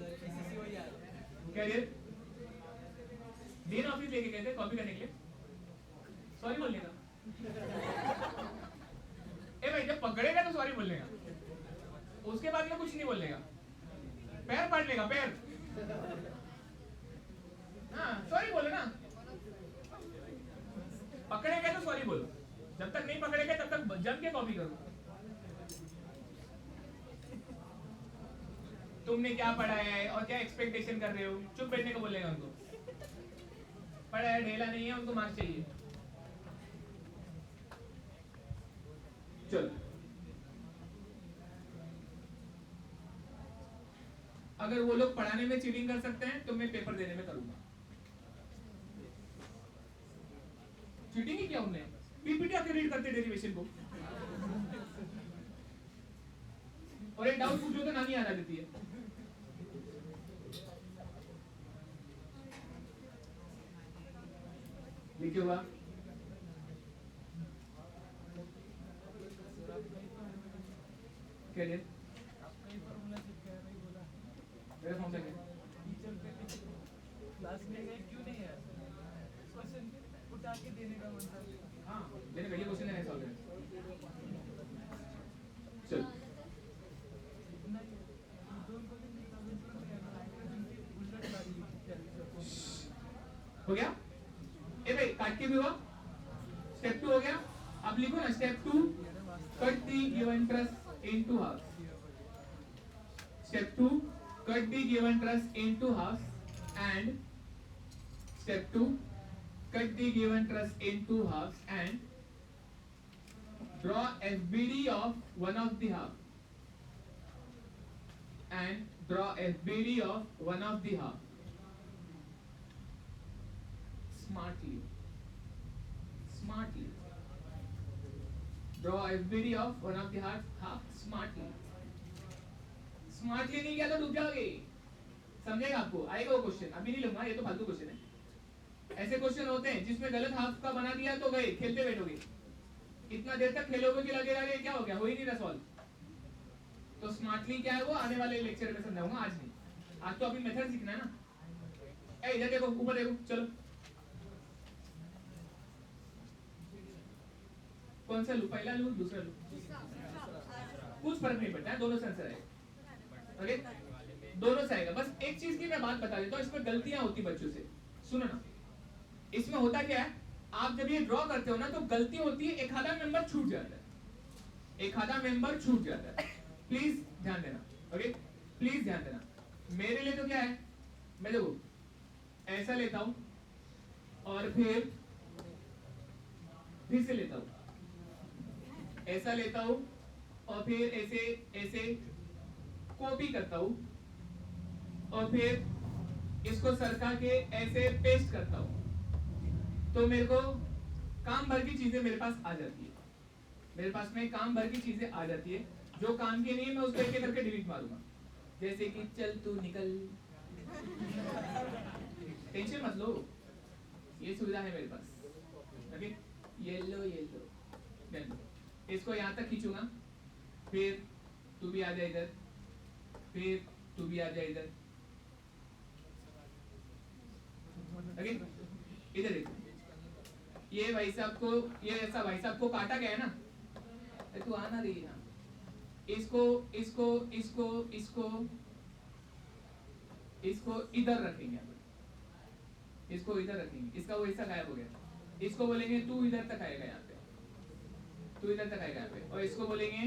क्या ये डीन ऑफिस लेके गए थे कॉपी करने के लिए, सॉरी बोलने का। ए भाई, जब पकड़ेगा तो सॉरी बोलने का, उसके बाद में कुछ नहीं बोलने का, पैर पाटने का, पैर। हाँ, सॉरी बोलो ना, पकड़ेगा तो सॉरी बोलो, जब तक नहीं पकड़ेगा तब तक जम के कॉपी करो। तुमने क्या पढ़ा है और क्या एक्सपेक्टेशन कर रहे हो, चुप बैठने को बोलेगा उनको। पढ़ा है, ढेला नहीं है, उनको मार्क्स चाहिए। चलो, अगर वो लोग पढ़ाने में चीटिंग कर सकते हैं तो मैं पेपर देने में करूंगा। चीटिंग ही क्या, उन्हें पीपीटी आके रीड करते डेरिवेशन को, और एक डाउट पूछो तो नानी याद आ जाती है। लिखे हुआ क्या है? मेरा फोन से क्लास में गए क्यों नहीं है? क्वेश्चन उठा के देने का मतलब। हाँ, देने का, ये क्वेश्चन है सॉल्व करना। चल, भी हुआ, स्टेप 2 हो गया। अब लिखो ना step 2, cut the given truss into half. Step 2, cut the given truss into half and step 2, cut the given truss into halves and draw FBD of one of the half and draw FBD of one of the half smartly draw FBD of one of the half smartly नहीं किया तो डूब जाओगे। समझेगा? आपको आएगा वो question, अभी नहीं लूंगा, ये तो फालतू क्वेश्चन है। ऐसे क्वेश्चन होते हैं जिसमें गलत हाफ का बना दिया तो गए, खेलते बैठोगे, इतना देर तक खेलोगे कि लगेगा ये क्या हो गया, हो ही नहीं रहा सॉल्व। तो स्मार्टली क्या है वो आने वाले लेक्चर में समझाऊंगा, आज नहीं। आज तो अभी मेथड सीखना है ना। ए इधर देखो, ऊपर देखो, चलो कौन सा लू, पहला लू दूसरा लू, कुछ फर्क नहीं पड़ता है, दोनों से आंसर आएगा। ओके, दोनों से आएगा। बस एक चीज की मैं बात बता देता हूँ, इसमें गलतियां होती बच्चों से, सुनो ना। इसमें होता क्या है, आप जब ये ड्रॉ करते हो ना तो गलती होती है, एक आधा मेंबर छूट जाता है, एक आधा मेंबर छूट जाता है। प्लीज ध्यान देना, ओके, प्लीज ध्यान देना। मेरे लिए तो क्या है, मैं देखो ऐसा लेता हूं और फिर से लेता हूं, ऐसा लेता हूं और फिर ऐसे ऐसे कॉपी करता हूं और फिर इसको सरका के ऐसे पेस्ट करता हूं, तो मेरे को काम भर की चीजें मेरे पास आ जाती है। मेरे पास में काम भर की चीजें आ जाती है, जो काम की नहीं है मैं उसको एक करके डिलीट मारूंगा। जैसे कि चल तू निकल, टेंशन मत लो, ये सुविधा है मेरे पास। ओके, येलो इसको यहाँ तक खींचूंगा, फिर तू भी आ जाए इधर, फिर तू भी आ जाए इधर। ओके, इधर देखो, ये भाई साहब को, ये ऐसा भाई साहब को काटा गया है ना, तू आना रही है, इसको इसको इसको इसको इसको इधर रखेंगे, इसको इधर रखेंगे, इसका वो हिस्सा गायब हो गया। इसको बोलेंगे तू इधर तक आएगा, यहाँ पे तू इधर तक आएगा यहाँ पे, और इसको बोलेंगे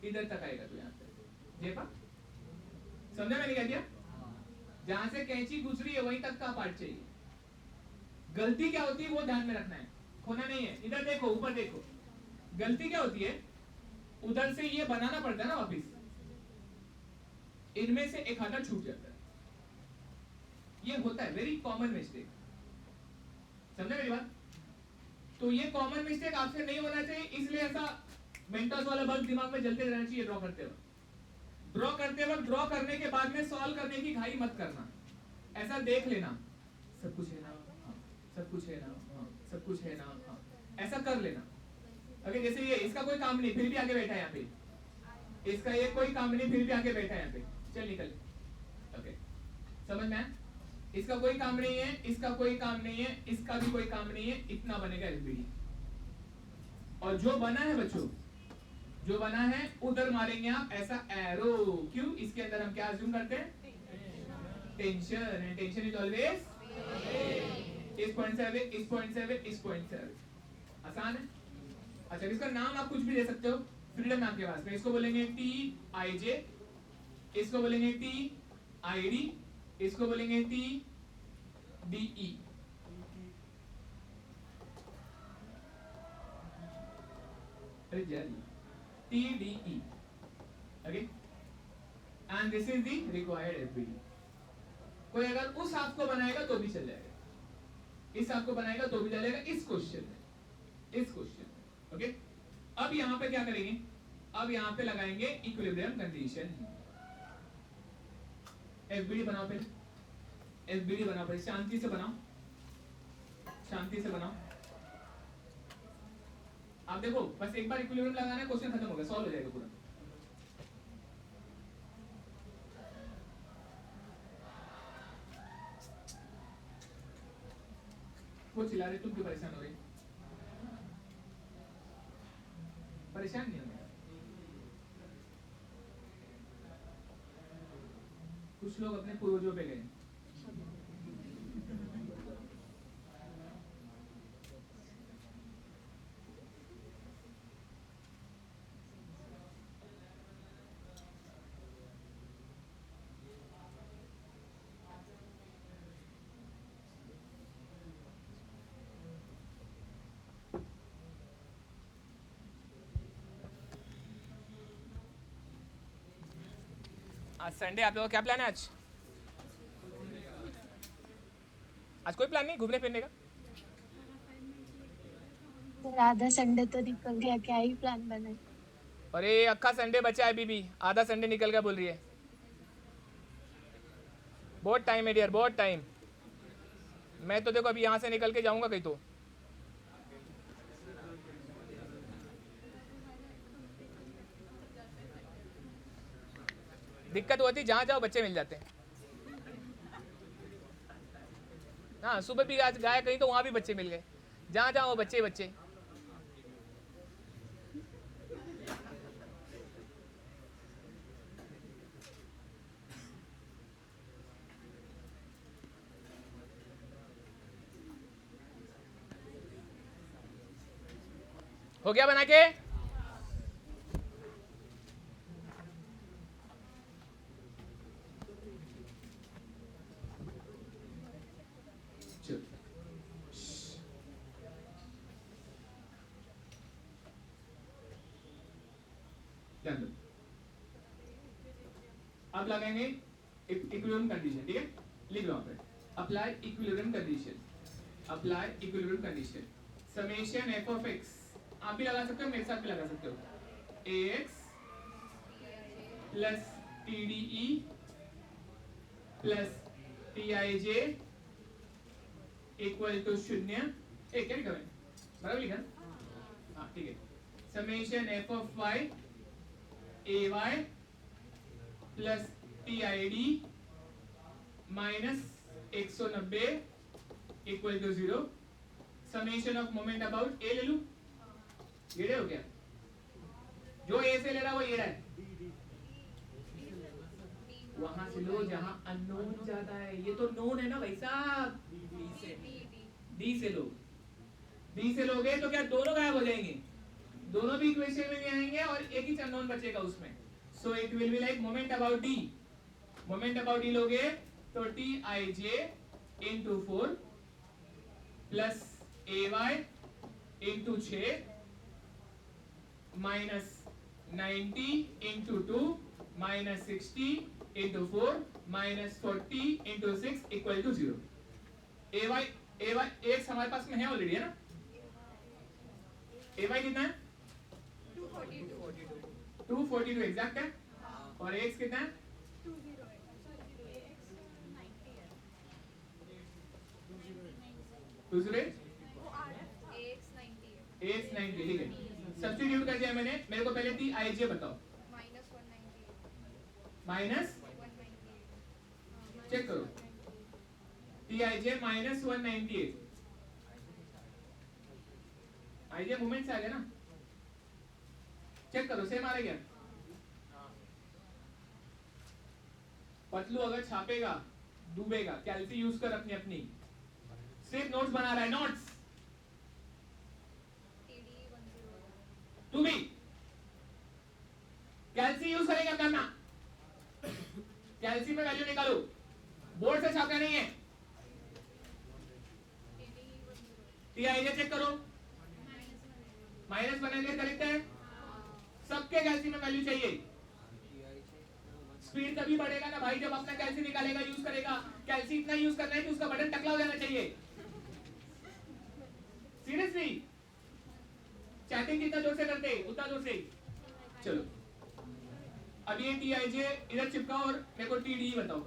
इधर तक आएगा तू यहाँ पे। ये पा समझा मैंने क्या किया? जहां से कैंची गुजरी है वहीं तक का पार्ट चाहिए। गलती क्या होती है वो ध्यान में रखना है, खोना नहीं है। इधर देखो, ऊपर देखो, गलती क्या होती है, उधर से ये बनाना पड़ता है ना वापिस, इनमें से एक आधा छूट जाता है, ये होता है, वेरी कॉमन मिस्टेक। समझे मेरी बात? तो ये कॉमन मिस्टेक आपसे नहीं होना चाहिए, इसलिए ऐसा मेंटोस वाला बल्ब दिमाग में जलते रहना चाहिए। ड्रॉ करते वक्त ड्रॉ करने के बाद में सॉल्व करने की घाई मत करना, ऐसा देख लेना सब कुछ है ना, हाँ, सब कुछ है ना, हाँ, सब कुछ है ना, हाँ, ऐसा कर लेना। ओके, जैसे ये इसका कोई काम नहीं फिर भी आके बैठा है यहाँ पे, इसका ये कोई काम नहीं फिर भी आके बैठा है यहाँ पे, चल निकल। ओके, समझ में आया? इसका कोई काम नहीं है, इसका कोई काम नहीं है, इसका भी कोई काम नहीं है, इतना बनेगा एलबीडी। और जो बना है बच्चों, जो बना है उधर मारेंगे आप ऐसा एरो। क्यों? इसके अंदर हम क्या अज्यूम करते हैं? Tension, and tension is always इस पॉइंट से इस पॉइंट से इस पॉइंट से। आसान है। अच्छा, इसका नाम आप कुछ भी दे सकते हो, फ्रीडम है आपके पास में। इसको बोलेंगे टी आई जे, इसको बोलेंगे टी आई डी, इसको बोलेंगे T D E. TDE, okay, and this is the required FBD। कोई अगर उस हाफ को बनाएगा तो भी चल जाएगा, इस हाफ को बनाएगा तो भी चलेगा, इस क्वेश्चन में, इस क्वेश्चन में। ओके, अब यहाँ पे क्या करेंगे? अब यहाँ पे लगाएंगे इक्विलिब्रियम कंडीशन। FBD बनाओ पहले, FBD बनाओ पहले, शांति से बनाओ, शांति से बनाओ। आप देखो, बस एक बार इक्विलिब्रियम लगाना है, क्वेश्चन खत्म हो गया, सॉल्व हो जाएगा पूरा। वो चिल्ला रहे, तुम क्यों परेशान हो रहे? परेशान नहीं होंगे। कुछ लोग अपने पूर्वजों पे गए, आज संडे, आप लोगों का क्या प्लान है आज? आज कोई प्लान नहीं घूमने फिरने का? सर आधा संडे तो निकल गया, क्या ही प्लान बने। अरे अक्खा संडे बचा है अभी भी, आधा संडे निकल गया बोल रही है। बहुत टाइम है डियर, बहुत टाइम। मैं तो देखो अभी यहाँ से निकल के जाऊँगा कहीं तो। दिक्कत होती जहाँ जाओ बच्चे मिल जाते हैं। हाँ सुबह भी आज गया कहीं तो वहाँ भी बच्चे मिल गए, जहाँ जाओ बच्चे बच्चे। हो गया बना के? अब लगाएंगे इक्विलिब्रियम कंडीशन, ठीक है? लिख लो पे apply equilibrium condition, apply equilibrium condition. Summation F of x आप भी लगा सकते हो, मेरे साथ भी लगा सकते हो। A X plus T D E plus T I J equal to 0। क्या लिखा है? बराबर लिखा? हाँ ठीक है। Summation F of Y A Y plus T I D minus 190 equal to 0। Summation of moment about A ले लूं, ये हो क्या? जो ए से ले रहा वो ये रहा है, वहां से लो जहां अननोन ज्यादा है। ये तो नोन है ना भाई साहब, डी से लो। डी से लोगे तो क्या दोनों गायब हो जाएंगे? दोनों भी इक्वेशन में नहीं आएंगे और एक ही अननोन बचेगा उसमें। So it will be like moment about D. Moment about D लोगे तो T I J into 4 plus A Y into 6 minus 90 into 2 minus 60 into 4 minus 40 into 6 equal to 0। A Y X हमारे पास में है already, है ना? ए Y कितना है? 242 एग्जैक्ट है। और एक्स कितना है? 208 एक्स 90, ठीक है। सब्स्टिट्यूट कर दिया मैंने। मेरे को पहले टी आई जे बताओ। माइनस चेक करो, T I J minus 198। I J movement से आ गया ना? चेक करो सेम आ रहा क्या? पतलू अगर छापेगा डूबेगा। कैल्सी यूज कर अपनी अपनी। सिर्फ नोट्स बना रहा है, नोट्स। तू भी कैल्सी यूज करेगा करना। कैल्सी में वैल्यू निकालो, बोर्ड से छापना नहीं है। टीआईजे चेक करो, माइनस बनाएंगे करेक्ट है। सबके कैल्सी में वैल्यू चाहिए। स्पीड तभी बढ़ेगा ना भाई जब अपना कैल्सी निकालेगा, यूज करेगा। कैल्सी इतना यूज करना है कि उसका बटन टकला हो जाना चाहिए। सीरियसली चैटिंग जितना जोर से करते उतना जोर से। चलो अब ये टी आई जे इधर चिपकाओ और मेरे को टी डी बताओ।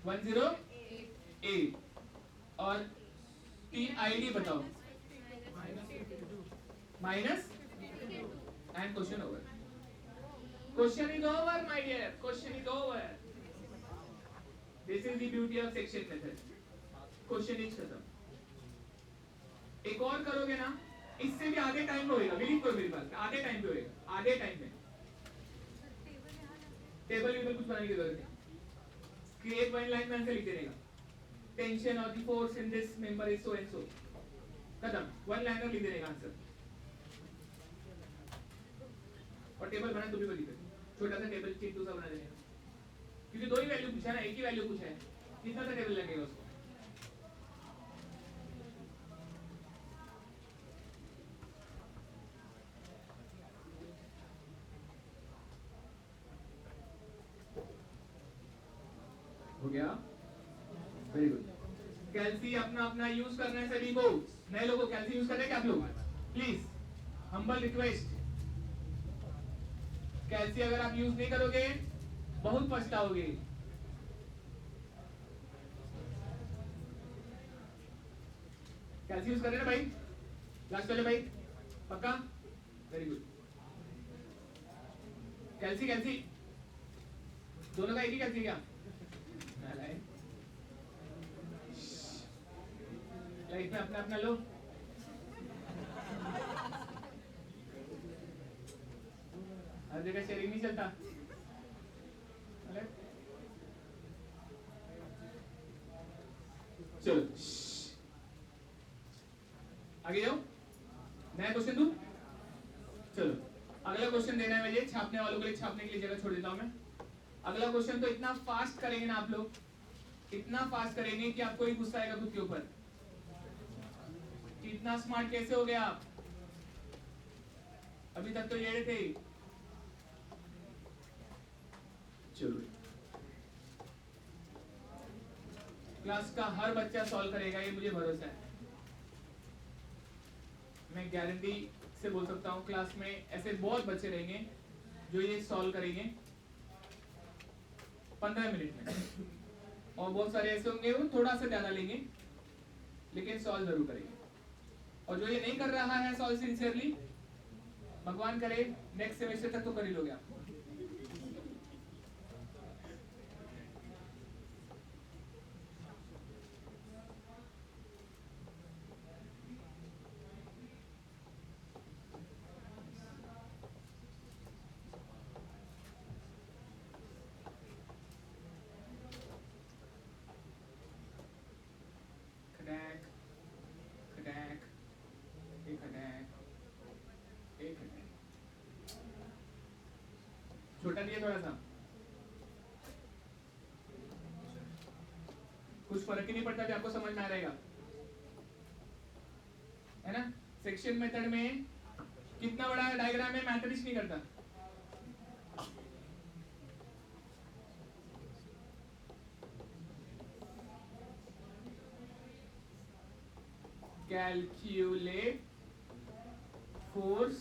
108 और टी आई डी बताओ। Minus and question over. Question is over my dear, question is over. This is the beauty of section method. Question is खत्म। एक और करोगे ना, इससे भी आगे टाइम पे होएगा। बिलीव करो मेरी बात, आगे टाइम पे होएगा, आगे टाइम पे। टेबल में कुछ बनाने की जरूरत नहीं। क्रिएट वन लाइन में आंसर लिख देगा। Tension of the force in this member is so and so. खत्म, वन लाइनर लिख देगा आंसर। और टेबल बना तो भी लिख दे, छोटा सा टेबल चिंटू सा बना देगा, क्योंकि दो ही वैल्यू पूछा है ना, एक ही वैल्यू पूछा है। कितना सा टेबल लगेगा उसको? गया, वेरी गुड। कैल्सी अपना अपना यूज करना है सभी को, नए लोगों कैल्सी यूज करें क्या आप लोग, प्लीज हम्बल रिक्वेस्ट। कैल्सी अगर आप यूज नहीं करोगे बहुत पछताओगे। कैल्सी यूज करें ना भाई, लास्ट वाले भाई, पक्का, वेरी गुड। कैल्सी कैल्सी दोनों का एक ही कैल्सी क्या, लाइफ में अपना अपना लो। हर जगह शेयरिंग नहीं चलता। चलो आगे जाओ, नया क्वेश्चन दूं। चलो अगला क्वेश्चन देना है मुझे, छापने वालों के लिए छापने के लिए जगह छोड़ देता हूं मैं। अगला क्वेश्चन तो इतना फास्ट करेंगे ना आप लोग, इतना फास्ट करेंगे कि आपको ही गुस्सा आएगा खुद के ऊपर कि इतना स्मार्ट कैसे हो गया आप, अभी तक तो ये थे। चलो क्लास का हर बच्चा सॉल्व करेगा, ये मुझे भरोसा है, मैं गारंटी से बोल सकता हूँ। क्लास में ऐसे बहुत बच्चे रहेंगे जो ये सॉल्व करेंगे 15 मिनट में, और बहुत सारे ऐसे होंगे वो थोड़ा सा ज्यादा लेंगे लेकिन सॉल्व जरूर करेंगे। और जो ये नहीं कर रहा है सॉल्व सिंसियरली, भगवान करे नेक्स्ट सेमेस्टर तक तो कर ही लोगे आप। खड़ैक खड़ैक एक खड़ैक एक खड़ैक, छोटा दिया थोड़ा सा, कुछ फर्क ही नहीं पड़ता कि आपको समझ में आ रहेगा, है ना। सेक्शन मेथड में कितना बड़ा डायग्राम है मैथमेटिक्स नहीं करता। Calculate force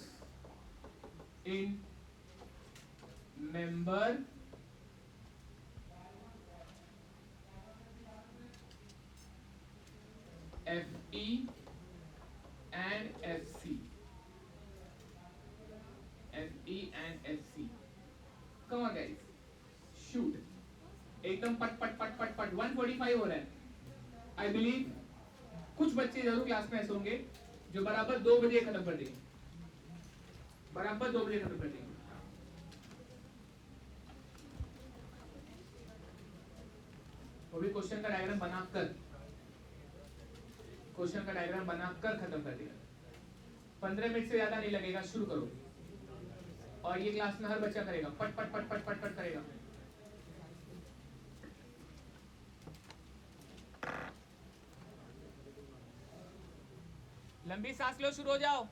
in member FE and FC, FE and FC, come on guys, shoot, एकदम पट पट पट पट पट 145 हो रहा है। आई बिलीव कुछ बच्चे जरूर क्लास में ऐसे होंगे जो बराबर 2 बजे खत्म कर देंगे, बराबर 2 बजे खत्म कर देंगे। वो भी क्वेश्चन का डायग्राम बनाकर, क्वेश्चन का डायग्राम बनाकर खत्म कर देगा। 15 मिनट से ज्यादा नहीं लगेगा, शुरू करो। और ये क्लास में हर बच्चा करेगा, पट पट पट पट पट पट करेगा। लंबी सांस लो, शुरू हो जाओ।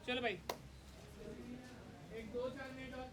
चलो भाई, एक 2-4 मिनट और।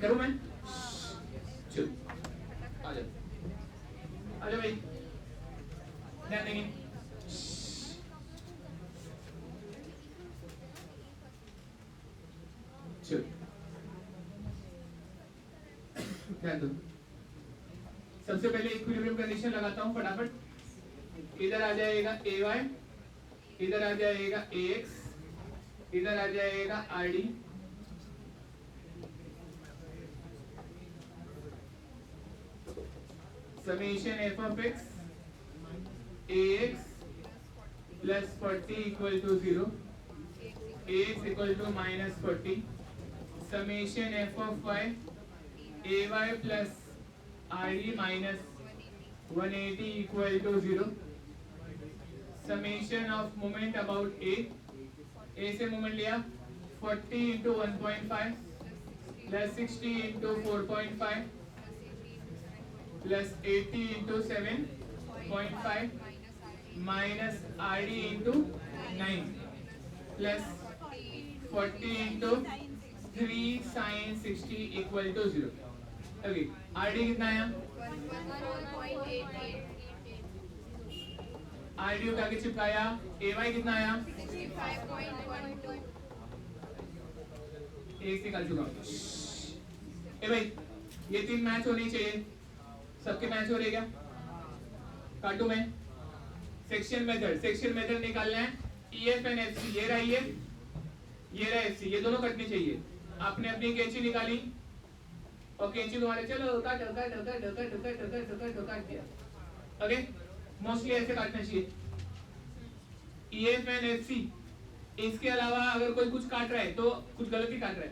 करूँ मैं? चलो आ जाओ भाई, ध्यान देंगे। चलो ध्यान दो। सबसे पहले इक्विलिब्रियम कंडीशन लगाता हूं फटाफट। इधर आ जाएगा ay, इधर आ जाएगा ax, इधर आ जाएगा rd, summation f of x ax plus 40 equal to 0, ax equal to minus 40, summation f of y ay plus rd minus 180 equal to 0, summation of moment about a से moment लिया 40 into 1.5 plus 60 into 4.5 plus 80 into 7.5 minus rd into 9 plus 40 into 3 sin 60 equal to 0. Okay rd कितना आया? rd को आगे चिपकाया। ay कितना आया? 1 निकाल चुका हूं। ए भाई ये तीन मैच होनी चाहिए, सबके मैच हो रहे क्या? काटू में सेक्शन मेथड निकालना है। EF एंड FC, ये रहा EF, ये रहा FC, ये दोनों कटनी चाहिए। आपने अपनी कैंची निकाली और कैंची तुम्हारे चलो काट दिया। ओके मोस्टली ऐसे काटना चाहिए। EF एंड FC, इसके अलावा अगर कोई कुछ काट रहा है तो कुछ गलती काट रहा है,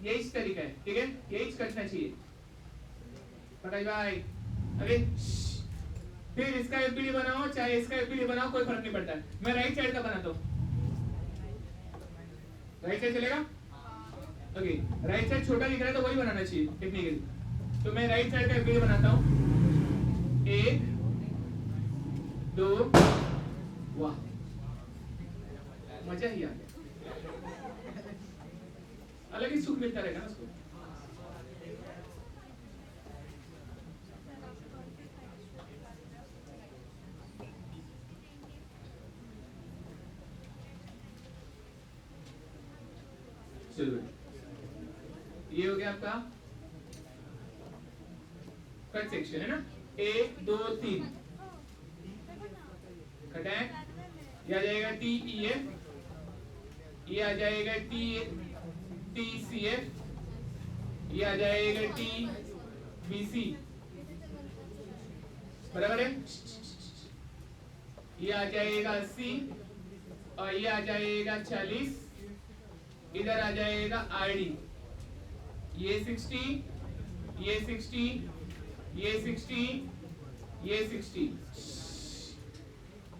यही तरीका है, ठीक है, यही कटना चाहिए। प्रकाश भाई अरे फिर इसका एपीडी बनाओ चाहे इसका एपीडी बनाओ, कोई फर्क नहीं पड़ता है। मैं राइट साइड का बनाता हूँ, राइट साइड चलेगा? ओके राइट साइड छोटा दिख रहा है तो वही बनाना चाहिए टेक्निकली। तो मैं राइट साइड का एपीडी बनाता हूँ। 1 2 वाह मजा ही आ गया, अलग ही सुख मिलता रहेगा ना उसको। चलो ये हो गया आपका कट सेक्शन है ना, 1 2 3 कटा है। ये आ जाएगा TEF, ये आ जाएगा TCF, ये आ जाएगा TBC, बराबर है। ये आ जाएगा 80 और ये आ जाएगा 40, इधर आ जाएगा RD, ये 60, ये 60, ये 60, ये 60,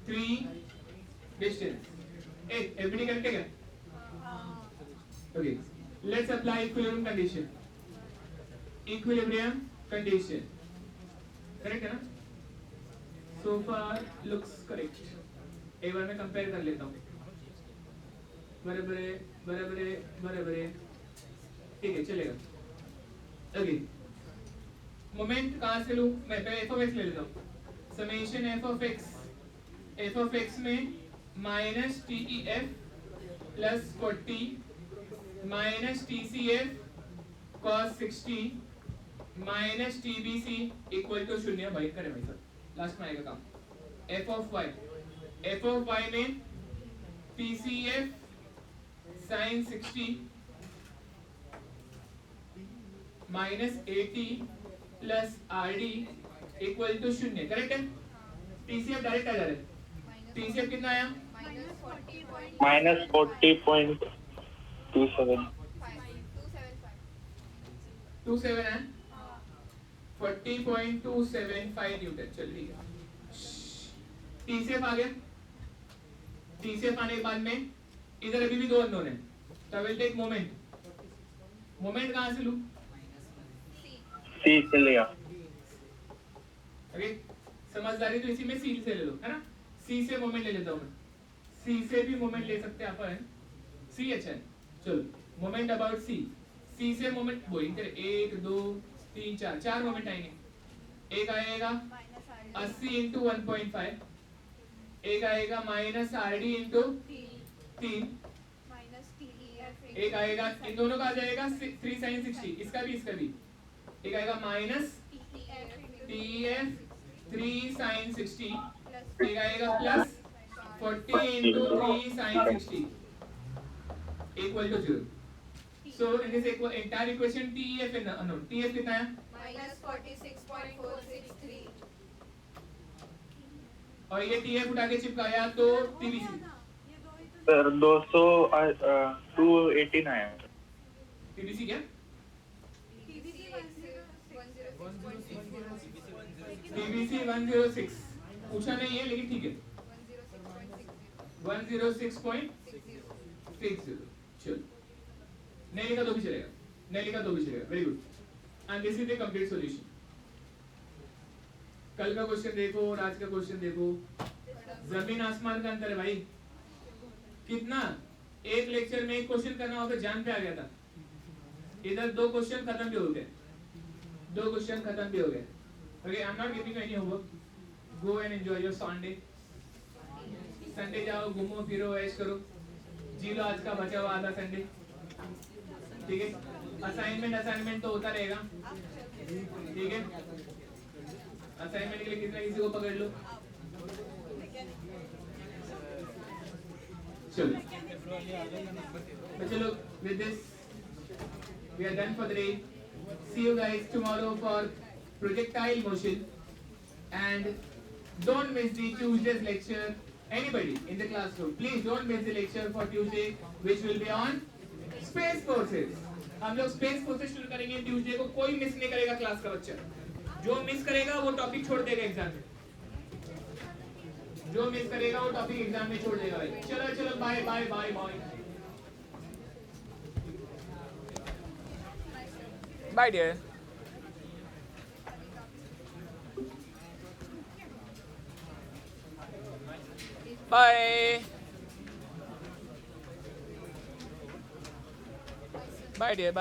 3 डिस्टेंस। एवरीबडी करेक्ट है क्या? Okay let's apply equilibrium condition. Equilibrium condition correct है ना? सो फार लुक्स करेक्ट। एक बार मैं कंपेयर कर लेता हूँ। बराबर ठीक है चलेगा। ओके मोमेंट कहाँ से लूँ मैं? पहले f of x ले लेता हूँ। समेशन f of x में minus TEF plus 40 minus TCF cos 60 minus TBC equal to 0। भाई करें भाई सर, लास्ट में आएगा काम। f of y में TCF sin 60 minus 80 plus RD equal to 0। Correct है? TCF डायरेक्ट आ जा रहा है। TCF कितना आया? माइनस 40.27 27 है 40.275 न्यूटन। चल ठीक है। TCF आ गया। TCF आने के बाद में इधर अभी भी दो अननोन है, तो I will take moment. Moment कहां से लूं? C चलेगा। ओके समझदारी तो इसी में सी से ले लो है ना सी से मोमेंट ले लेता हूं मैं सी से भी मोमेंट ले सकते हैं अपन सी अच्छा है चलो मोमेंट अबाउट सी सी से मोमेंट बोइंग करे 1 2 3 4 चार मोमेंट आएंगे एक आएगा माइनस 80 इंटू 1.5 एक आएगा minus R D into 3 minus TEF एक आएगा इन दोनों का आ जाएगा 3 sin 60 इसका भी एक आएगा माइनस टीएफ 3 sin 60 एक आएगा plus 40 into 3 sin 60 equal to 0 so in this entire equation TEF is unknown TF कितना है माइनस 46.463 और ये TF उठा के चिपकाया तो TBC सर 218 आया TBC क्या TBC 106 पूछा नहीं है लेकिन ठीक है 106.60 चलो नहीं लिखा तो भी चलेगा very good and this is the complete solution कल का क्वेश्चन देखो और आज का क्वेश्चन देखो जमीन आसमान का अंतर है भाई कितना एक लेक्चर में एक क्वेश्चन करना होगा जान पे आ गया था इधर दो क्वेश्चन खत्म भी हो गए okay I am not giving any homework go and enjoy your Sunday जाओ घूमो फिरो ऐश करो जी लो आज का बचा हुआ आधा संडे ठीक है असाइनमेंट तो होता रहेगा ठीक है असाइनमेंट के लिए किसी को पकड़ लो चलो with this we are done for the day see you guys tomorrow for projectile motion and don't miss the Tuesday's lecture anybody in the classroom please don't miss the lecture for Tuesday which will be on space forces हम लोग space forces शुरू करेंगे Tuesday को कोई miss नहीं करेगा class का बच्चा जो मिस करेगा वो टॉपिक छोड़ देगा एग्जाम में छोड़ देगा भाई चलो bye bye dear bye dear